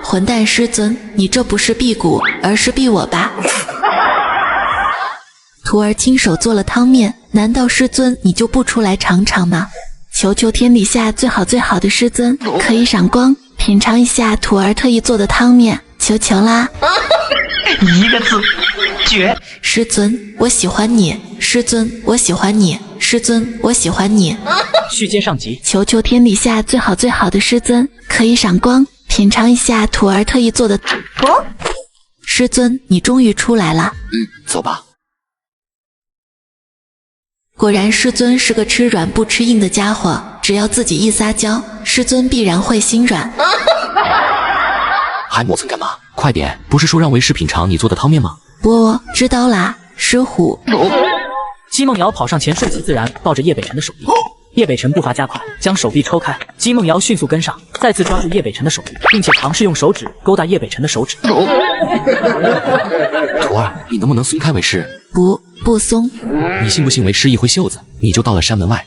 混蛋师尊，你这不是辟谷，而是逼我吧？徒儿亲手做了汤面，难道师尊你就不出来尝尝吗？求求天底下最好的师尊，可以赏光品尝一下徒儿特意做的汤面，求求啦！一个字，绝！师尊，我喜欢你。师尊，我喜欢你。师尊，我喜欢你。续接上集，求求天底下最好的师尊，可以赏光品尝一下徒儿特意做的。师尊，你终于出来了。走吧。果然师尊是个吃软不吃硬的家伙，只要自己一撒娇，师尊必然会心软。还磨蹭干嘛？快点，不是说让为师品尝你做的汤面吗？不，知道啦，师虎。姬梦瑶跑上前，顺其自然抱着叶北辰的手臂。叶北辰步伐加快，将手臂抽开，姬梦瑶迅速跟上，再次抓住叶北辰的手臂，并且尝试用手指勾搭叶北辰的手指。徒儿，你能不能松开为师？不松。你信不信为师一挥袖子，你就到了山门外？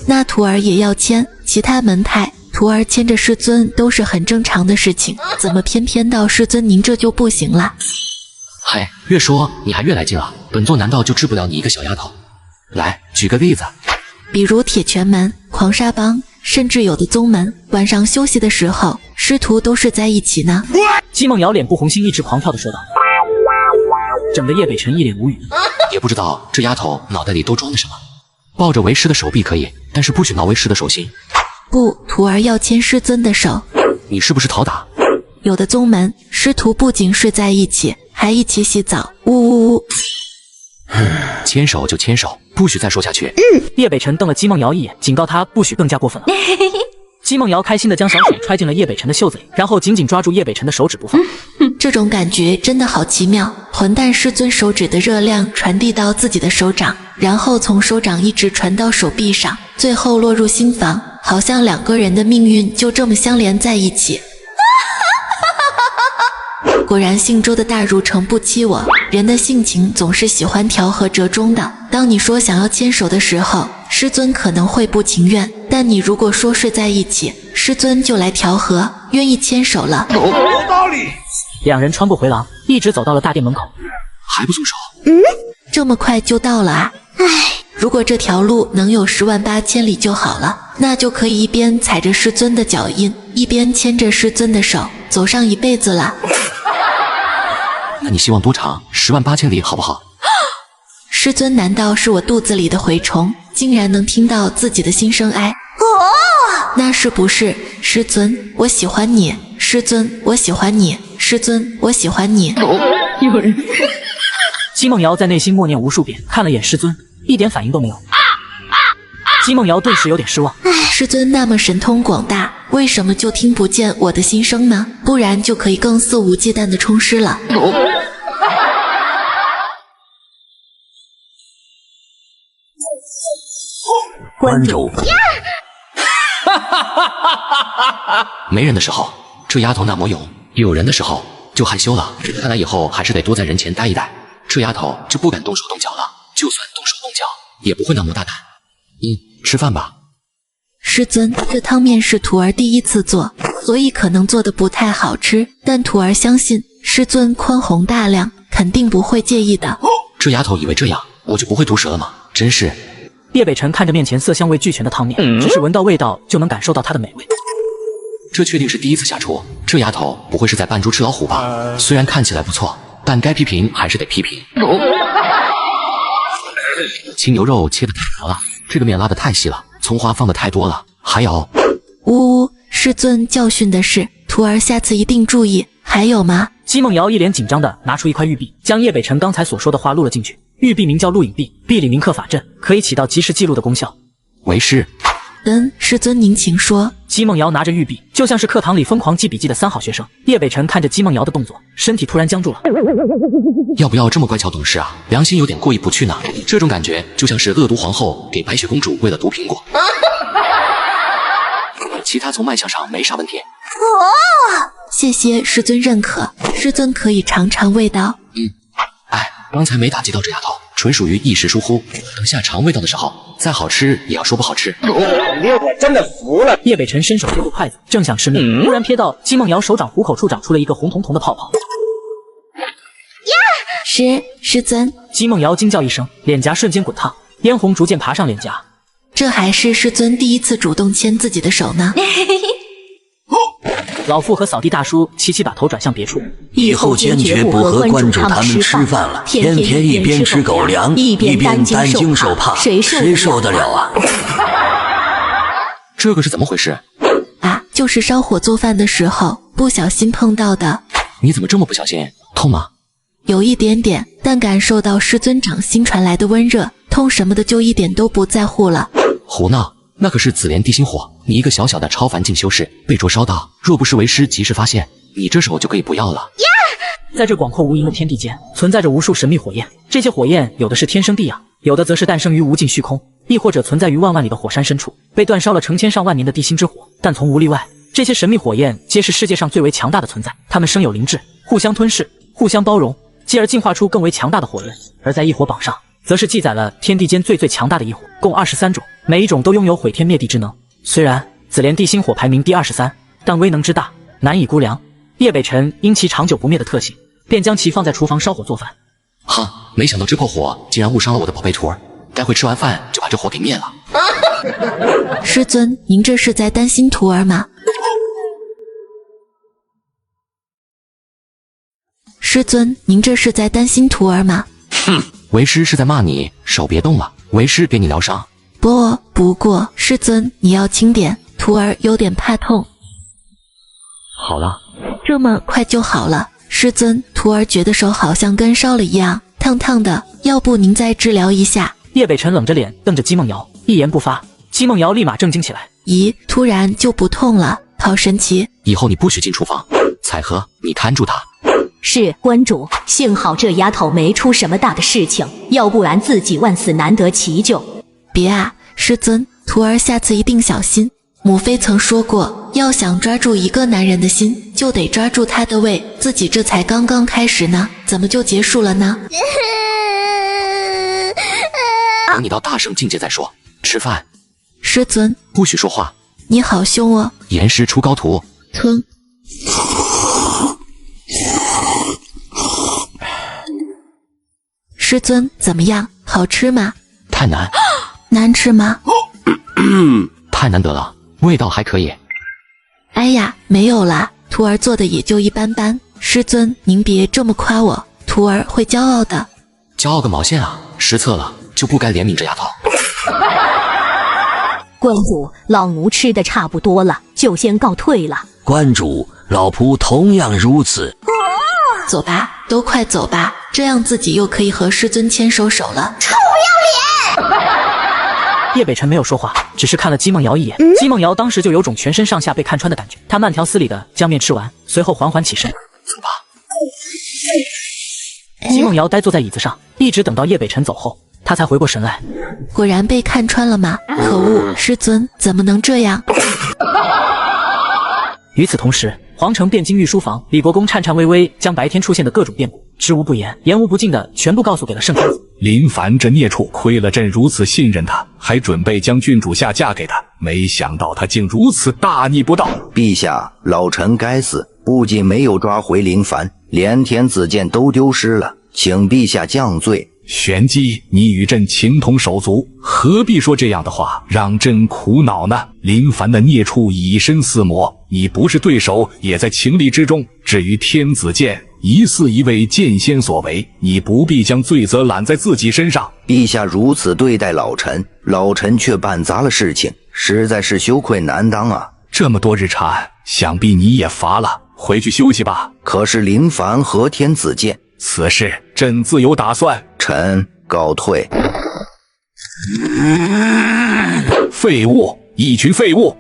那徒儿也要牵，其他门派徒儿牵着师尊都是很正常的事情，怎么偏偏到师尊您这就不行了？嗨，越说你还越来劲了，本座难道就治不了你一个小丫头？来，举个例子，比如铁拳门、狂沙帮，甚至有的宗门晚上休息的时候，师徒都是在一起呢。姬梦瑶脸部红心一直狂跳的说道，整得叶北辰一脸无语。也不知道这丫头脑袋里都装的什么。抱着为师的手臂可以，但是不许挠为师的手心。不，徒儿要牵师尊的手。你是不是讨打？有的宗门师徒不仅睡在一起，还一起洗澡。呜呜呜！牵手就牵手，不许再说下去。叶北辰瞪了姬梦瑶一眼，警告他不许更加过分了。姬梦瑶开心地将小手揣进了叶北辰的袖子里，然后紧紧抓住叶北辰的手指不放。这种感觉真的好奇妙。混蛋师尊手指的热量传递到自己的手掌，然后从手掌一直传到手臂上，最后落入心房，好像两个人的命运就这么相连在一起。果然姓周的大儒诚不欺我，人的性情总是喜欢调和折中的。当你说想要牵手的时候，师尊可能会不情愿，但你如果说睡在一起，师尊就来调和，愿意牵手了。有道理。两人穿过回廊，一直走到了大殿门口。还不松手？这么快就到了啊！如果这条路能有108000里就好了，那就可以一边踩着师尊的脚印，一边牵着师尊的手，走上一辈子了。那你希望多长？108000里好不好？师尊难道是我肚子里的蛔虫，竟然能听到自己的心声哀？那是不是师尊我喜欢你？师尊我喜欢你？师尊我喜欢你？有人。姬梦瑶在内心默念无数遍，看了眼师尊，一点反应都没有。姬梦瑶顿时有点失望。师尊那么神通广大，为什么就听不见我的心声呢？不然就可以更肆无忌惮的冲师了。关注。没人的时候，这丫头那么勇；有人的时候就害羞了。看来以后还是得多在人前待一待。这丫头就不敢动手动脚了，就算动手动脚，也不会那么大胆。吃饭吧。师尊，这汤面是徒儿第一次做，所以可能做的不太好吃，但徒儿相信师尊宽宏大量，肯定不会介意的。这丫头以为这样我就不会毒舌了吗？真是。叶北辰看着面前色香味俱全的汤面，只是闻到味道就能感受到它的美味。这确定是第一次下厨，这丫头不会是在扮猪吃老虎吧？虽然看起来不错，但该批评还是得批评。青牛肉切得太薄了，这个面拉得太细了，葱花放得太多了，还有……呜，师尊教训的是，徒儿下次一定注意。还有吗？姬梦瑶一脸紧张地拿出一块玉璧，将叶北辰刚才所说的话录了进去。玉璧名叫录影璧，璧里铭刻法阵，可以起到及时记录的功效。为师。师尊您请说。姬梦瑶拿着玉璧，就像是课堂里疯狂记笔记的3好学生。叶北辰看着姬梦瑶的动作，身体突然僵住了。要不要这么乖巧懂事啊？良心有点过意不去呢。这种感觉就像是恶毒皇后给白雪公主喂了毒苹果。其他从卖相上没啥问题。谢谢师尊认可，师尊可以尝尝味道。刚才没打击到这丫头，纯属于一时疏忽。等下尝味道的时候，再好吃也要说不好吃。我真的服了。叶北辰伸手接过筷子，正想吃面，突然瞥到姬梦瑶手掌虎口处长出了一个红彤彤的泡泡。师尊！姬梦瑶惊叫一声，脸颊瞬间滚烫，嫣红逐渐爬上脸颊。这还是师尊第一次主动牵自己的手呢。老妇和扫地大叔齐齐把头转向别处，以后坚决不和关主他们吃饭了，天天一边吃狗粮，一边担惊受怕，谁受得了啊？这个是怎么回事？啊，就是烧火做饭的时候不小心碰到的。你怎么这么不小心？痛吗？有一点点，但感受到师尊掌心传来的温热，痛什么的就一点都不在乎了。胡闹！那可是紫莲地心火，你一个小小的超凡境修士被灼烧到，若不是为师及时发现，你这手就可以不要了。在这广阔无垠的天地间，存在着无数神秘火焰。这些火焰有的是天生地养，有的则是诞生于无尽虚空，亦或者存在于万万里的火山深处，被煅烧了成千上万年的地心之火。但从无例外，这些神秘火焰皆是世界上最为强大的存在，它们生有灵智，互相吞噬，互相包容，继而进化出更为强大的火焰。而在异火榜上，则是记载了天地间最强大的异火，共23种，每一种都拥有毁天灭地之能。虽然紫莲地心火排名第23，但威能之大，难以估量。叶北辰因其长久不灭的特性，便将其放在厨房烧火做饭。哈，没想到这破火竟然误伤了我的宝贝徒儿，待会吃完饭就把这火给灭了。师尊，您这是在担心徒儿吗？师尊，您这是在担心徒儿吗？哼，为师是在骂你，手别动了，为师给你疗伤。不过，师尊你要轻点，徒儿有点怕痛。好了，这么快就好了。师尊，徒儿觉得手好像跟烧了一样，烫烫的，要不您再治疗一下？叶北辰冷着脸瞪着姬梦瑶，一言不发。姬梦瑶立马震惊起来。咦，突然就不痛了，好神奇！以后你不许进厨房。彩荷，你看住他。是关主，幸好这丫头没出什么大的事情，要不然自己万死难得其救。别啊，师尊，徒儿下次一定小心。母妃曾说过，要想抓住一个男人的心，就得抓住他的胃。自己这才刚刚开始呢，怎么就结束了呢？等你到大圣境界再说。吃饭。师尊，不许说话。你好凶哦！严师出高徒。吞。师尊，怎么样？好吃吗？太难。难吃吗？太难得了，味道还可以。哎呀，没有啦，徒儿做的也就一般般。师尊，您别这么夸我，徒儿会骄傲的。骄傲个毛线啊！失策了就不该怜悯这丫头。关主，老奴吃的差不多了，就先告退了。关主，老仆同样如此。走吧，都快走吧，这样自己又可以和师尊牵手了。臭不要脸！叶北辰没有说话，只是看了姬梦瑶一眼。姬梦瑶当时就有种全身上下被看穿的感觉。她慢条斯理的将面吃完，随后缓缓起身。走吧。姬梦瑶呆坐在椅子上，一直等到叶北辰走后，她才回过神来。果然被看穿了吗？可恶，师尊怎么能这样？与此同时，皇城汴京御书房，李国公颤颤巍巍将白天出现的各种变故，知无不言，言无不尽的全部告诉给了圣天子。林凡这孽畜，亏了朕如此信任他，还准备将郡主下嫁给他，没想到他竟如此大逆不道。陛下，老臣该死，不仅没有抓回林凡，连天子剑都丢失了，请陛下降罪。玄机，你与朕情同手足，何必说这样的话，让朕苦恼呢？林凡的孽畜以身似魔，你不是对手，也在情理之中。至于天子剑，疑似一位剑仙所为，你不必将罪责揽在自己身上。陛下如此对待老臣，老臣却办砸了事情，实在是羞愧难当啊！这么多日禅，想必你也乏了，回去休息吧。可是林凡和天子剑，此事朕自有打算。臣告退。废物，一群废物！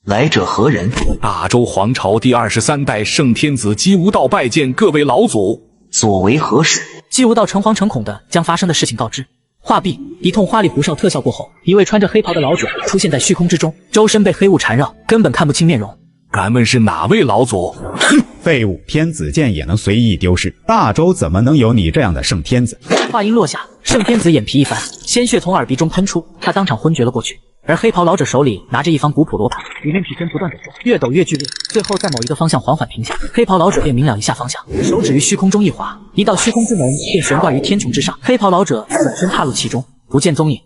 来者何人？大周皇朝第23代圣天子姬无道拜见各位老祖。所为何事？姬无道诚惶诚恐地将发生的事情告知。画壁，一通花里胡哨特效过后，一位穿着黑袍的老者出现在虚空之中，周身被黑雾缠绕，根本看不清面容。敢问是哪位老祖？哼，废物，天子剑也能随意丢失，大周怎么能有你这样的圣天子？话音落下，圣天子眼皮一翻，鲜血从耳鼻中喷出，他当场昏厥了过去。而黑袍老者手里拿着一方古朴罗盘，里面指针不断抖动，越抖越剧烈，最后在某一个方向缓缓停下。黑袍老者便明了一下方向，手指于虚空中一划，一道虚空之门便悬挂于天穹之上。黑袍老者转身踏入其中，不见踪影。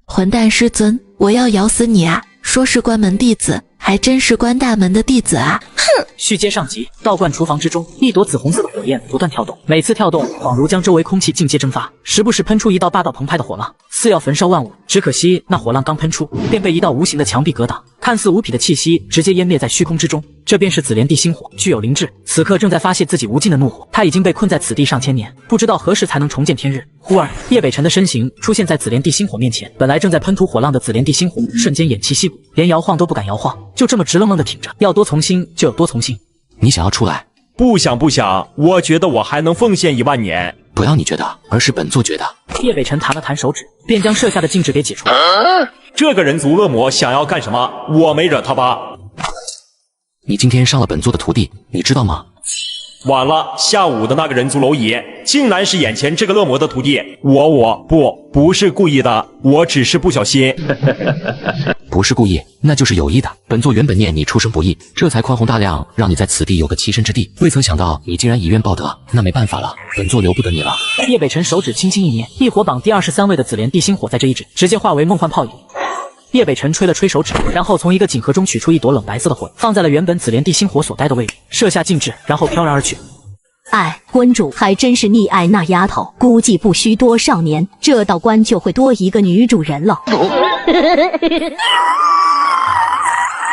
混蛋师尊，我要咬死你啊！说是关门弟子，还真是关大门的弟子啊！哼！续接上集，道观厨房之中，一朵紫红色的火焰不断跳动，每次跳动恍如将周围空气尽皆蒸发，时不时喷出一道霸道澎湃的火浪，似要焚烧万物。只可惜那火浪刚喷出，便被一道无形的墙壁隔挡，看似无匹的气息直接湮灭在虚空之中。这便是紫莲地心火，具有灵智，此刻正在发泄自己无尽的怒火。他已经被困在此地上千年，不知道何时才能重见天日。忽而，叶北辰的身形出现在紫莲地心火面前，本来正在喷吐火浪的紫莲地心火瞬间偃旗息鼓，连摇晃都不敢摇晃，就这么直愣愣的挺着，要多从心就有多从心。你想要出来？不想不想，我觉得我还能奉献1万年。不要你觉得，而是本座觉得。叶北辰弹了弹手指，便将设下的禁制给解除。这个人族恶魔想要干什么？我没惹他吧？你今天伤了本座的徒弟，你知道吗？晚了，下午的那个人族蝼蚁，竟然是眼前这个恶魔的徒弟。不是故意的，我只是不小心。不是故意，那就是有意的。本座原本念你出生不易，这才宽宏大量，让你在此地有个栖身之地。未曾想到你竟然以怨报德，那没办法了，本座留不得你了。叶北辰手指轻轻一捏，异火榜第23位的紫莲地心火在这一指直接化为梦幻泡影。叶北辰吹了吹手指，然后从一个锦盒中取出一朵冷白色的火，放在了原本紫莲地心火所待的位置，设下禁制，然后飘然而去。哎，观主还真是溺爱那丫头，估计不需多少年，这道关就会多一个女主人了。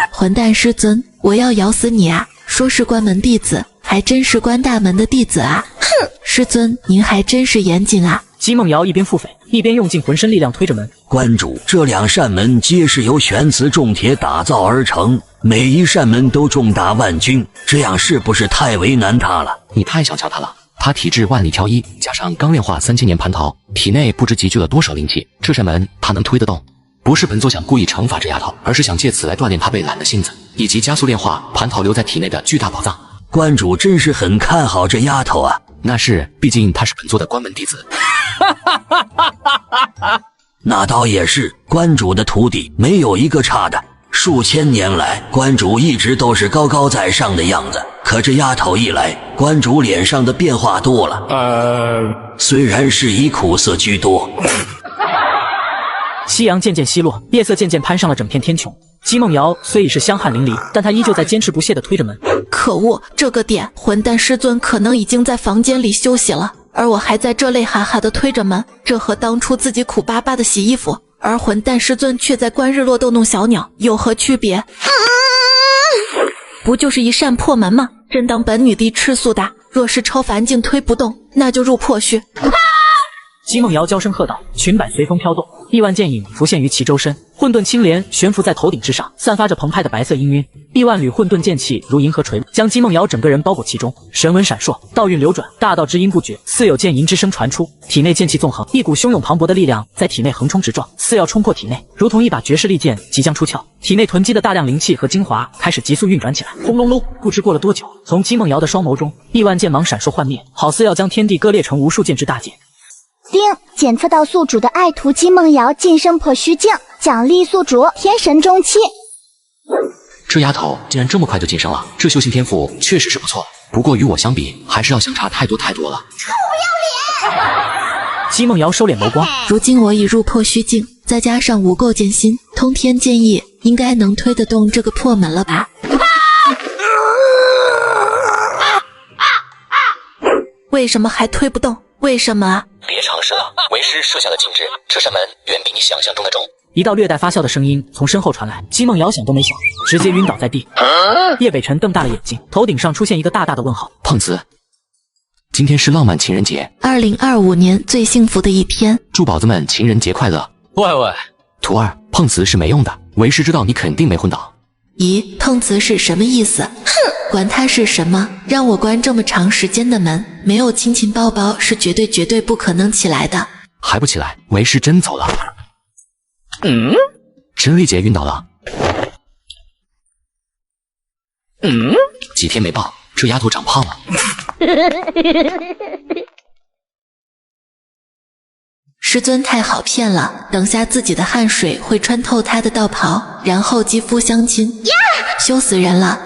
混蛋师尊，我要咬死你啊！说是关门弟子，还真是关大门的弟子啊！哼，师尊您还真是严谨啊！姬梦瑶一边腹诽，一边用尽浑身力量推着门。关主，这2扇门皆是由玄瓷重铁打造而成，每一扇门都重达万钧，这样是不是太为难他了？你太小瞧他了，他体质万里挑一，加上刚炼化3000年蟠桃，体内不知集聚了多少灵气，这扇门他能推得动。不是本座想故意惩罚这丫头，而是想借此来锻炼她被懒的性子，以及加速炼化蟠桃留在体内的巨大宝藏。关主真是很看好这丫头啊！那是，毕竟她是本座的关门弟子。那倒也是，关主的徒弟没有一个差的。数千年来，关主一直都是高高在上的样子，可这丫头一来，关主脸上的变化多了。虽然是以苦涩居多。夕阳渐渐西落，夜色渐渐攀上了整片天穹。姬梦瑶虽已是香汗淋漓，但她依旧在坚持不懈地推着门。可恶，这个点，混蛋师尊可能已经在房间里休息了，而我还在这累哈哈地推着门，这和当初自己苦巴巴地洗衣服，而混蛋师尊却在观日落逗弄小鸟，有何区别？不就是一扇破门吗？真当本女帝吃素的？若是超凡境推不动，那就入破虚。姬梦瑶娇声喝道，裙摆随风飘动，亿万剑影浮现于其周身，混沌青莲悬浮在头顶之上，散发着澎湃的白色氤氲，亿万缕混沌剑气如银河垂，将姬梦瑶整个人包裹其中，神纹闪烁，道韵流转，大道之音不绝，似有剑吟之声传出，体内剑气纵横，一股汹涌磅礴的力量在体内横冲直撞，似要冲破体内，如同一把绝世利剑即将出鞘，体内囤积的大量灵气和精华开始急速运转起来。轰隆隆，不知过了多久，从姬梦瑶的双眸中，亿万剑芒闪烁幻灭，好似要将天地割裂成无数剑之大剑。丁，检测到宿主的爱徒姬梦瑶晋升破虚境，奖励宿主天神中期。这丫头竟然这么快就晋升了，这修行天赋确实是不错，不过与我相比，还是要相差太多太多了。臭不要脸！姬梦瑶收敛眸光，如今我已入破虚境，再加上无垢剑心、通天剑意，应该能推得动这个破门了吧？为什么还推不动？为什么啊？别尝试了，为师设下了禁制，这扇门远比你想象中的重。一道略带发笑的声音从身后传来，姬梦瑶想都没想，直接晕倒在地。叶北辰瞪大了眼睛，头顶上出现一个大大的问号。碰瓷，今天是浪漫情人节，2025年最幸福的一天，祝宝子们情人节快乐。喂，徒儿，碰瓷是没用的，为师知道你肯定没昏倒。咦，碰瓷是什么意思？哼，管它是什么，让我关这么长时间的门，没有亲亲抱抱是绝对不可能起来的。还不起来，为师真走了。真丽姐晕倒了。几天没抱，这丫头长胖了。师尊太好骗了，等下自己的汗水会穿透他的道袍，然后肌肤相亲，羞死人了。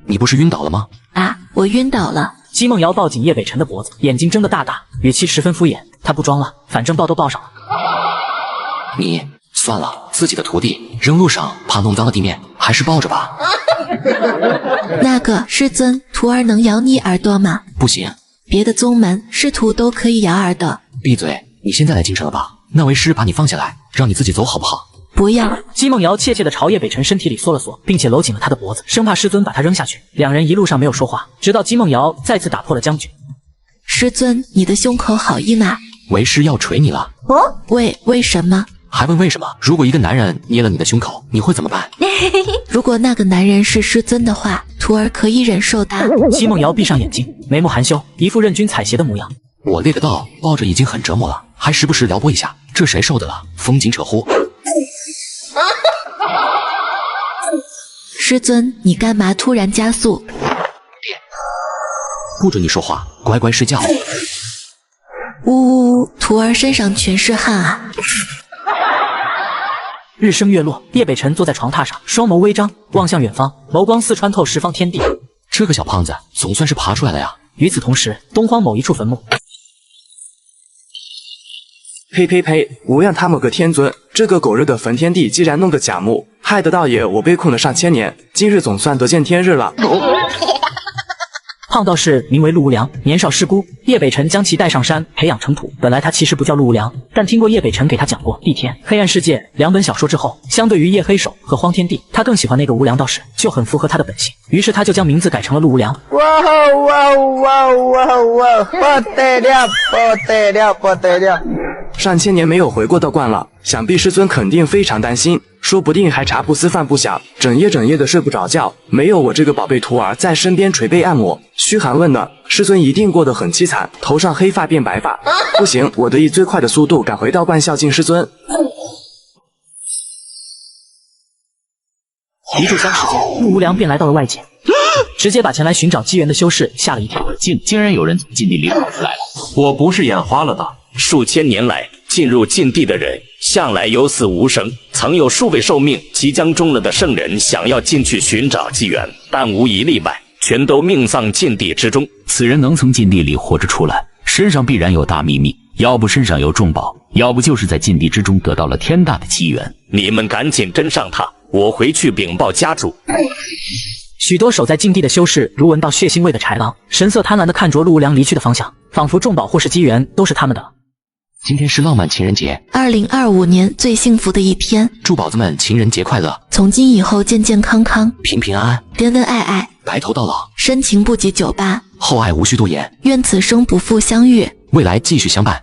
你不是晕倒了吗？啊，我晕倒了。姬梦瑶抱紧叶北辰的脖子，眼睛睁得大大，语气十分敷衍。他不装了，反正抱都抱上了。你算了，自己的徒弟扔路上怕弄脏了地面，还是抱着吧。那个师尊，徒儿能咬你耳朵吗？不行，别的宗门师徒都可以咬耳朵。闭嘴！你现在来京城了吧？那为师把你放下来，让你自己走好不好？不要！姬梦瑶怯怯地朝叶北辰身体里缩了缩，并且搂紧了他的脖子，生怕师尊把他扔下去。两人一路上没有说话，直到姬梦瑶再次打破了僵局。师尊，你的胸口好硬啊！为师要捶你了。哦，为什么？还问为什么？如果一个男人捏了你的胸口，你会怎么办？如果那个男人是师尊的话，徒儿可以忍受的。姬梦瑶闭上眼睛，眉目含羞，一副任君采撷的模样。我练得到，抱着已经很折磨了，还时不时撩拨一下，这谁受得了？风紧扯呼。师尊，你干嘛突然加速？不准你说话，乖乖睡觉。呜，徒儿身上全是汗啊！日升月落，叶北辰坐在床榻上，双眸微张，望向远方，眸光似穿透十方天地。这个小胖子总算是爬出来了呀！与此同时，东荒某一处坟墓。呸呸呸！无恙他某个天尊，这个狗日的焚天地竟然弄个假墓，害得道爷我被困了上千年，今日总算得见天日了。胖道士名为陆无良，年少失孤，叶北辰将其带上山培养成徒。本来他其实不叫陆无良，但听过叶北辰给他讲过《地天》《黑暗世界》两本小说之后，相对于夜黑手和荒天地，他更喜欢那个无良道士，就很符合他的本性。于是他就将名字改成了陆无良。哇！不得了，不得了，不得了！上千年没有回过道观了，想必师尊肯定非常担心，说不定还茶不思饭不想，整夜的睡不着觉。没有我这个宝贝徒儿在身边捶背按摩，嘘寒问暖，师尊一定过得很凄惨，头上黑发变白发。不行，我得以最快的速度赶回道观孝敬师尊。一炷香时间，陆无良便来到了外界，直接把前来寻找机缘的修士吓了一跳。竟然有人从禁地里跑出来了！我不是眼花了吧？数千年来，进入禁地的人向来有死无生，曾有数位寿命即将终了的圣人想要进去寻找机缘，但无一例外，全都命丧禁地之中。此人能从禁地里活着出来，身上必然有大秘密，要不身上有重宝，要不就是在禁地之中得到了天大的机缘。你们赶紧跟上他，我回去禀报家主。许多守在禁地的修士如闻到血腥味的豺狼，神色贪婪地看着陆无良离去的方向，仿佛重宝或是机缘都是他们的。今天是浪漫情人节，2025年最幸福的一天，祝宝子们情人节快乐！从今以后健健康康，平平安安，恩恩爱爱，白头到老，深情不及98，厚爱无需多言，愿此生不负相遇，未来继续相伴。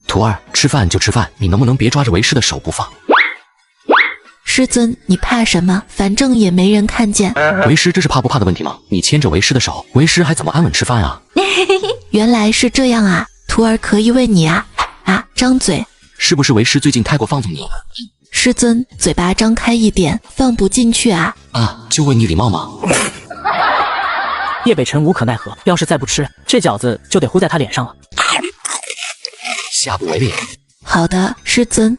徒儿，吃饭就吃饭，你能不能别抓着为师的手不放？师尊，你怕什么？反正也没人看见。为师这是怕不怕的问题吗？你牵着为师的手，为师还怎么安稳吃饭啊？原来是这样啊，徒儿可以为你啊！张嘴！是不是为师最近太过放纵你？师尊，嘴巴张开一点，放不进去啊！就为你礼貌吗？叶北辰无可奈何，要是再不吃，这饺子就得糊在他脸上了。下不为例。好的，师尊。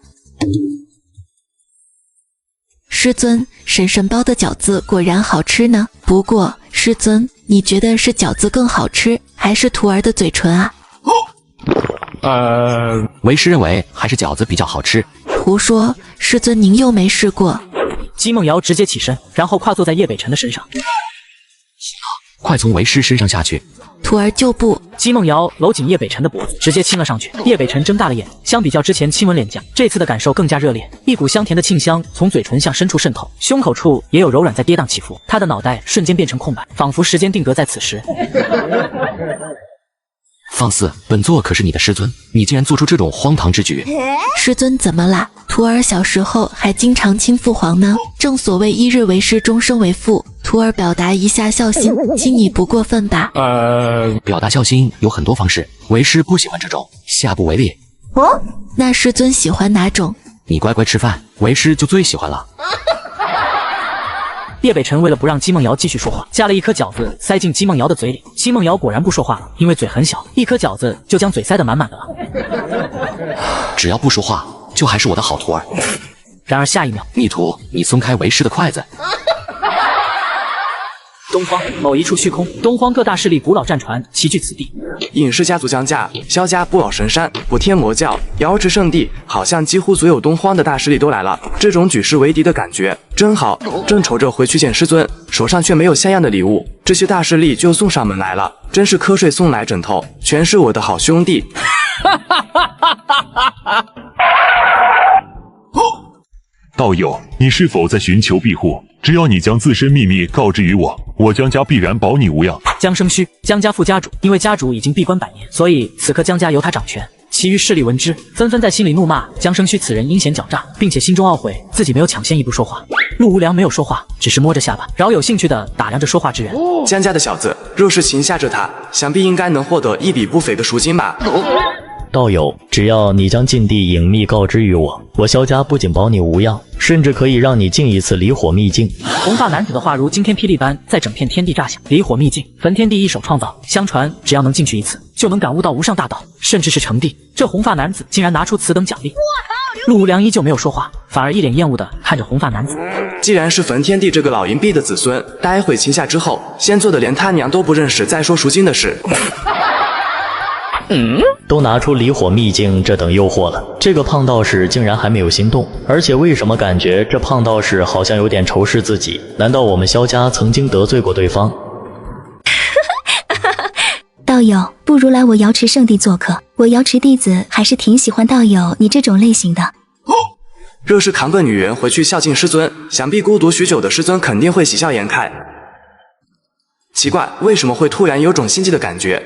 师尊，婶婶包的饺子果然好吃呢。不过，师尊，你觉得是饺子更好吃，还是徒儿的嘴唇啊？为师认为还是饺子比较好吃。胡说，师尊您又没试过。姬梦瑶直接起身，然后跨坐在叶北辰的身上。快从为师身上下去！徒儿就不。姬梦瑶搂紧叶北辰的脖子，直接亲了上去。叶北辰睁大了眼，相比较之前亲吻脸颊，这次的感受更加热烈，一股香甜的沁香从嘴唇向深处渗透，胸口处也有柔软在跌宕起伏。他的脑袋瞬间变成空白，仿佛时间定格在此时。放肆！本座可是你的师尊，你竟然做出这种荒唐之举！师尊怎么啦？徒儿小时候还经常亲父皇呢。正所谓一日为师，终生为父。徒儿表达一下孝心，亲你不过分吧？表达孝心有很多方式，为师不喜欢这种，下不为例。哦，那师尊喜欢哪种？你乖乖吃饭，为师就最喜欢了。叶北辰为了不让姬梦瑶继续说话，夹了一颗饺子塞进姬梦瑶的嘴里。姬梦瑶果然不说话了，因为嘴很小，一颗饺子就将嘴塞得满满的了。只要不说话，就还是我的好徒儿。然而下一秒，逆徒，你松开为师的筷子。东荒某一处虚空，东荒各大势力古老战船齐聚此地。尹氏家族江家、萧家、不老神山、补天魔教、瑶池圣地，好像几乎所有东荒的大势力都来了。这种举世为敌的感觉真好。正愁着回去见师尊，手上却没有像样的礼物，这些大势力就送上门来了，真是瞌睡送来枕头，全是我的好兄弟。道友，你是否在寻求庇护？只要你将自身秘密告知于我，我江家必然保你无恙。江生虚，江家副家主，因为家主已经闭关100年，所以此刻江家由他掌权。其余势力闻之，纷纷在心里怒骂江生虚此人阴险狡诈，并且心中懊悔自己没有抢先一步说话。陆无良没有说话，只是摸着下巴，饶有兴趣地打量着说话之人。江家的小子，若是擒下这他，想必应该能获得一笔不菲的赎金吧。道友，只要你将禁地隐秘告知于我，我萧家不仅保你无恙，甚至可以让你进一次离火秘境。红发男子的话如惊天霹雳般在整片天地炸响。离火秘境，焚天地一手创造，相传只要能进去一次，就能感悟到无上大道，甚至是成帝。这红发男子竟然拿出此等奖励。陆无良依旧没有说话，反而一脸厌恶地看着红发男子。既然是焚天帝这个老淫婢的子孙，待会擒下之后，先做的连他娘都不认识，再说赎金的事。都拿出离火秘境这等诱惑了，这个胖道士竟然还没有心动，而且为什么感觉这胖道士好像有点仇视自己？难道我们萧家曾经得罪过对方？道友，不如来我瑶池圣地做客，我瑶池弟子还是挺喜欢道友你这种类型的。若是扛个女人回去孝敬师尊，想必孤独许久的师尊肯定会喜笑颜开。奇怪，为什么会突然有种心悸的感觉？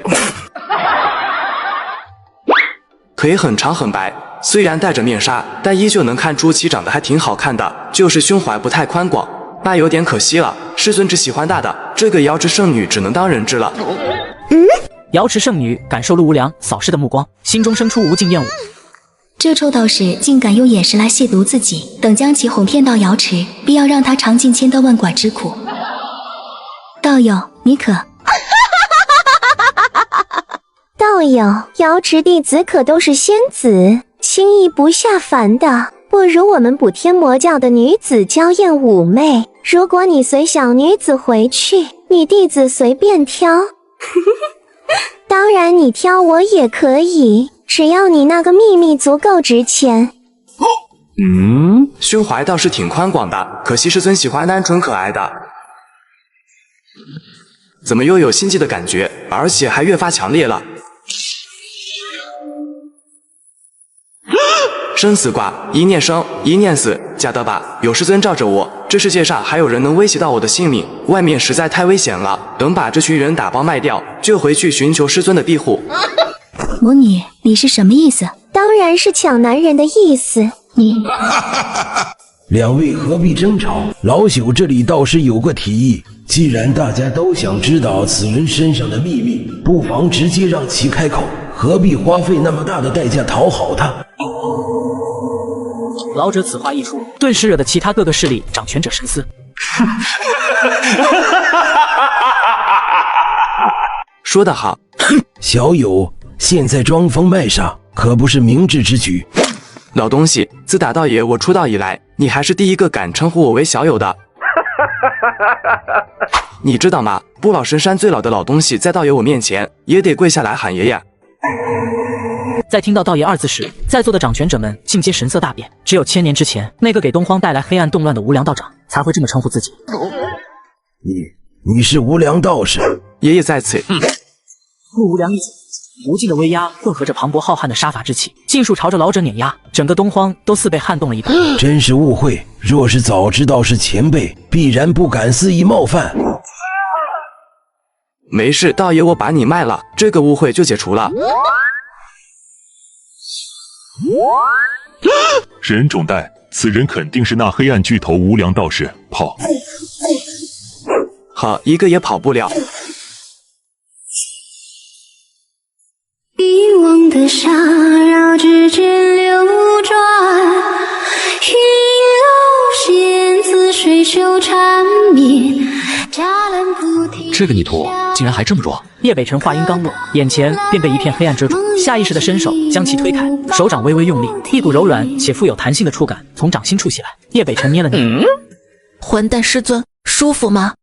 腿很长很白，虽然戴着面纱，但依旧能看出其长得还挺好看的，就是胸怀不太宽广，那有点可惜了。师尊只喜欢大的，这个瑶池圣女只能当人质了。瑶池圣女感受陆无良扫视的目光，心中生出无尽厌恶。这臭道士竟敢用眼神来亵渎自己，等将其哄骗到瑶池，必要让他尝尽千刀万剐之苦。道友，你可？道友，瑶池弟子可都是仙子，轻易不下凡的。不如我们补天魔教的女子娇艳妩媚，如果你随小女子回去，你弟子随便挑。当然你挑我也可以，只要你那个秘密足够值钱。胸怀倒是挺宽广的，可惜师尊喜欢单纯可爱的。怎么又有心悸的感觉，而且还越发强烈了？生死卦，一念生，一念死，假的吧？有师尊罩着我，这世界上还有人能威胁到我的性命？外面实在太危险了，等把这群人打包卖掉，就回去寻求师尊的庇护。魔女，你是什么意思？当然是抢男人的意思。你两位何必争吵？老朽这里倒是有个提议，既然大家都想知道此人身上的秘密，不妨直接让其开口，何必花费那么大的代价讨好他？老者此话一出，顿时惹得其他各个势力掌权者深思。说得好，小友，现在装疯卖傻可不是明智之举。老东西，自打道爷我出道以来，你还是第一个敢称呼我为小友的。你知道吗？不老神山最老的老东西在道爷我面前也得跪下来喊爷爷。在听到道爷2字时，在座的掌权者们尽皆神色大变。只有1000年之前，那个给东荒带来黑暗动乱的无良道长才会这么称呼自己。你是无良道士？爷爷在此。陆无良一紧，无尽的威压混合着磅礴浩瀚的杀伐之气，尽数朝着老者碾压，整个东荒都似被撼动了一般。真是误会，若是早知道是前辈，必然不敢肆意冒犯。没事，道爷我把你卖了，这个误会就解除了。人种带，此人肯定是那黑暗巨头无良道士。跑！好，一个也跑不了。遗忘的沙绕指尖这个逆徒竟然还这么弱。叶北辰话音刚落，眼前便被一片黑暗遮住，下意识的伸手将其推开，手掌微微用力，一股柔软且富有弹性的触感从掌心处袭来。叶北辰捏了捏，混蛋师尊，舒服吗？